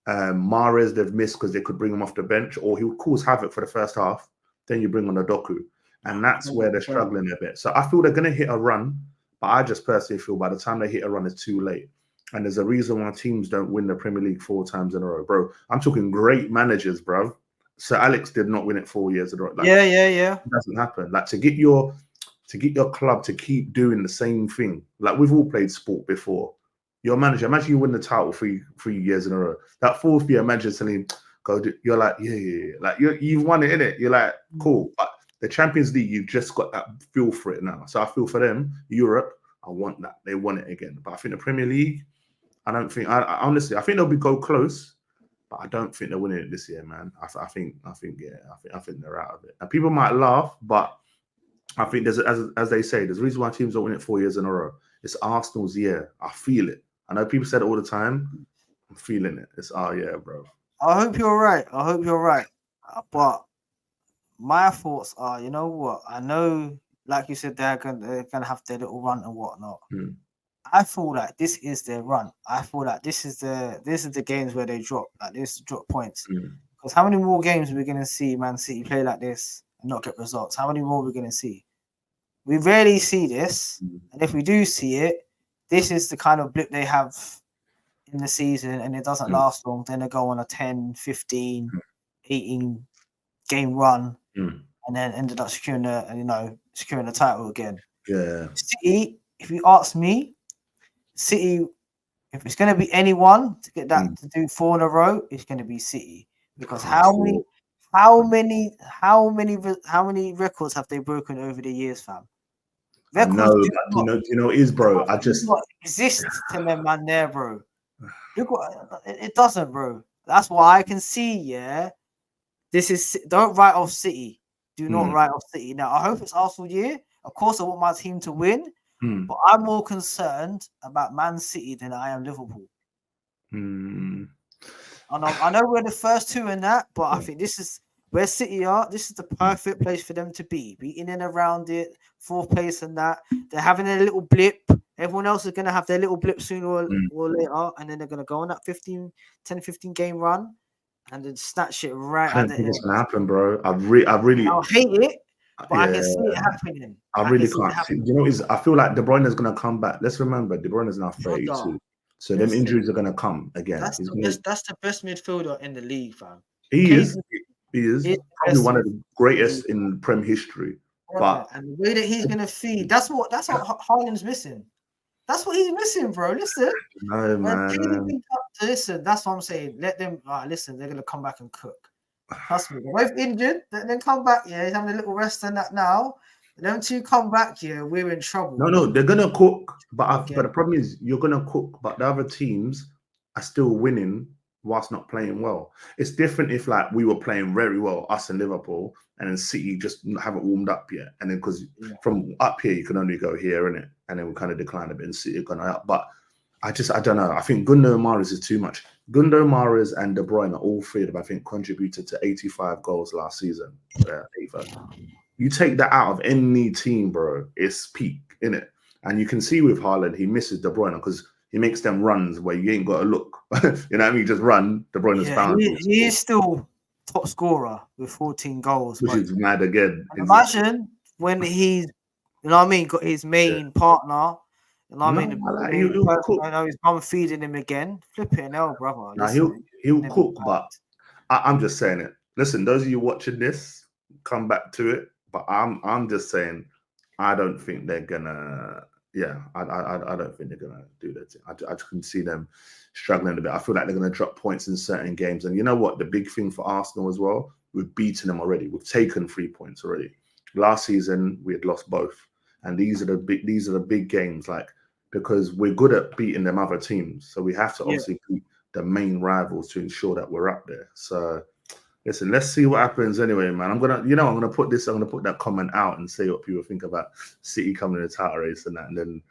Mahrez, they've missed because they could bring him off the bench, or he'll cause havoc for the first half. Then you bring on a Doku. And that's where they're struggling a bit. So I feel they're going to hit a run, but I just personally feel by the time they hit a run, it's too late. And there's a reason why teams don't win the Premier League 4 times in a row, bro. I'm talking great managers, bro. Sir Alex did not win it 4 years in a row. Like, it doesn't happen. Like, to get your club to keep doing the same thing. Like, we've all played sport before. Your manager, imagine you win the title 3 years in a row. That 4th year, manager telling you, you're like, yeah. Like, you've won it, innit? You're like, cool. But the Champions League, you've just got that feel for it now. So I feel for them, Europe, I want that. They want it again. But I think the Premier League, I don't think, honestly, I think they'll go close, but I don't think they're winning it this year, man. I think they're out of it. And people might laugh, but I think there's, as they say, there's a reason why teams don't win it 4 years in a row. It's Arsenal's year. I feel it. I know people said it all the time. I'm feeling it. It's yeah, bro. I hope you're right. I hope you're right. But my thoughts are, you know what? I know, like you said, they're gonna have their little run and whatnot. Mm. I feel like this is their run. I feel like this is the games where they drop, like this drop points. Mm. Because how many more games are we gonna see Man City play like this and not get results? How many more are we gonna see? We rarely see this, Mm. and if we do see it, this is the kind of blip they have in the season, and it doesn't Mm. last long. Then they go on a 10, 15, 18 game run, Mm. and then ended up securing the title again. Yeah. City, if you ask me, City, if it's going to be anyone to get that to do 4 in a row, it's going to be City. Because Can't see it. how many records have they broken over the years, fam? I know, Records but do you know what it is, bro? I do just not exist to them, man. There, bro. It doesn't, bro. That's why I can see. Yeah, this is. Don't write off City. Do not Mm. write off City. Now, I hope it's Arsenal year. Of course, I want my team to win, Mm. but I'm more concerned about Man City than I am Liverpool. Mm. And I know we're the first two in that, but I think this is where City are. This is the perfect place for them to be in and around it, 4th place and that. They're having a little blip. Everyone else is going to have their little blip sooner or later, and then they're going to go on that 10-15 game run and then snatch it right I at don't the think end. it's gonna happen, bro. I really, I'll hate it, but I yeah. can see it happening. I can really see it can't see. happening. You know, I feel like De Bruyne is gonna come back. Let's remember, De Bruyne is now 32, so them Listen, injuries are gonna come again. He's gonna. That's the best midfielder in the league, fam. He is. He is He's the probably best one of the greatest in Prem history. But and the way that he's gonna feed, that's what Haaland's missing. That's what he's missing, bro. Listen, no, man. listen, that's what I'm saying. Let them listen, they're gonna come back and cook. Trust me, they're both injured, then come back. Yeah, he's having a little rest and that now. Them two come back, yeah, we're in trouble. No, they're gonna cook, but the problem is you're gonna cook, but the other teams are still winning whilst not playing well. It's different if like we were playing very well, us and Liverpool, and then City just haven't warmed up yet, and then because from up here you can only go here, innit? And then we kind of decline a bit, and City are going up. But I don't know. I think Gundo Mahrez is too much. Gundo Mahrez and De Bruyne, all three of them, I think, contributed to 85 goals last season. Yeah, 85. You take that out of any team, bro, it's peak, innit? And you can see with Haaland, he misses De Bruyne because he makes them runs where you ain't got to look. You know what I mean? Just run. De Bruyne's found you. He is still top scorer with 14 goals. Which is mad again. Imagine when he's, you know what I mean, got his main partner. You know what I mean? His mum feeding him again. Flipping hell, brother. Now he'll cook, but I'm just saying it. Listen, those of you watching this, come back to it. But I'm just saying, I don't think they're gonna. Yeah, I don't think they're gonna do that. I can see them struggling a bit. I feel like they're gonna drop points in certain games. And you know what? The big thing for Arsenal as well, we've beaten them already. We've taken 3 points already. Last season we had lost both, and these are the big games. Like because we're good at beating them other teams, so we have to obviously beat the main rivals to ensure that we're up there. So. Listen, let's see what happens anyway, man. I'm gonna put that comment out and see what people think about City coming in the title race and that, and then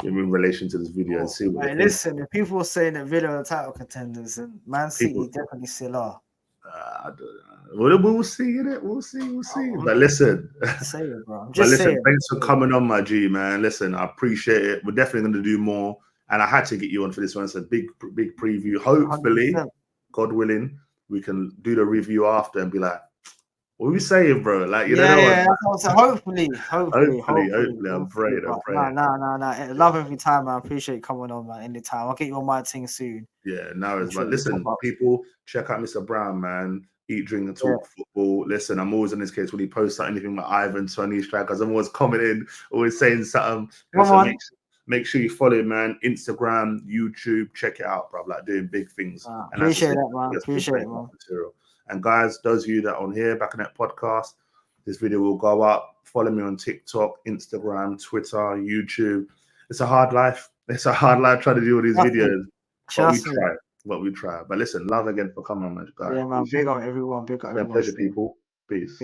in relation to this video and see what. Hey, listen, if people are saying that Villa are title contenders, and Man City definitely still are. We'll see it. We'll see. But listen, thanks for coming on, my G, man. Listen, I appreciate it. We're definitely going to do more, and I had to get you on for this one. It's a big preview. Hopefully, 100%. God willing, we can do the review after and be like, what are we saying, bro? Like, you know. So hopefully. I'm praying. No. Love every time, man. I appreciate you coming on, man. Anytime. I'll get you on my thing soon. Yeah, but listen, people, check out Mr Browne, man. Eat, drink, and talk football. Listen, I'm always in this case when he posts anything like Ivan, Tony Strikers. I'm always commenting, always saying something. Make sure you follow him, man. Instagram, YouTube, check it out, bro. Like doing big things. Appreciate that, man. Appreciate it, man. Material. And guys, those of you that are on here, BoTNPodcast, this video will go up. Follow me on TikTok, Instagram, Twitter, YouTube. It's a hard life. It's a hard life trying to do all these videos. But we try. But listen, love again for coming on, guys. Yeah, man. Big up everyone. Big up everyone. Pleasure, people. Peace.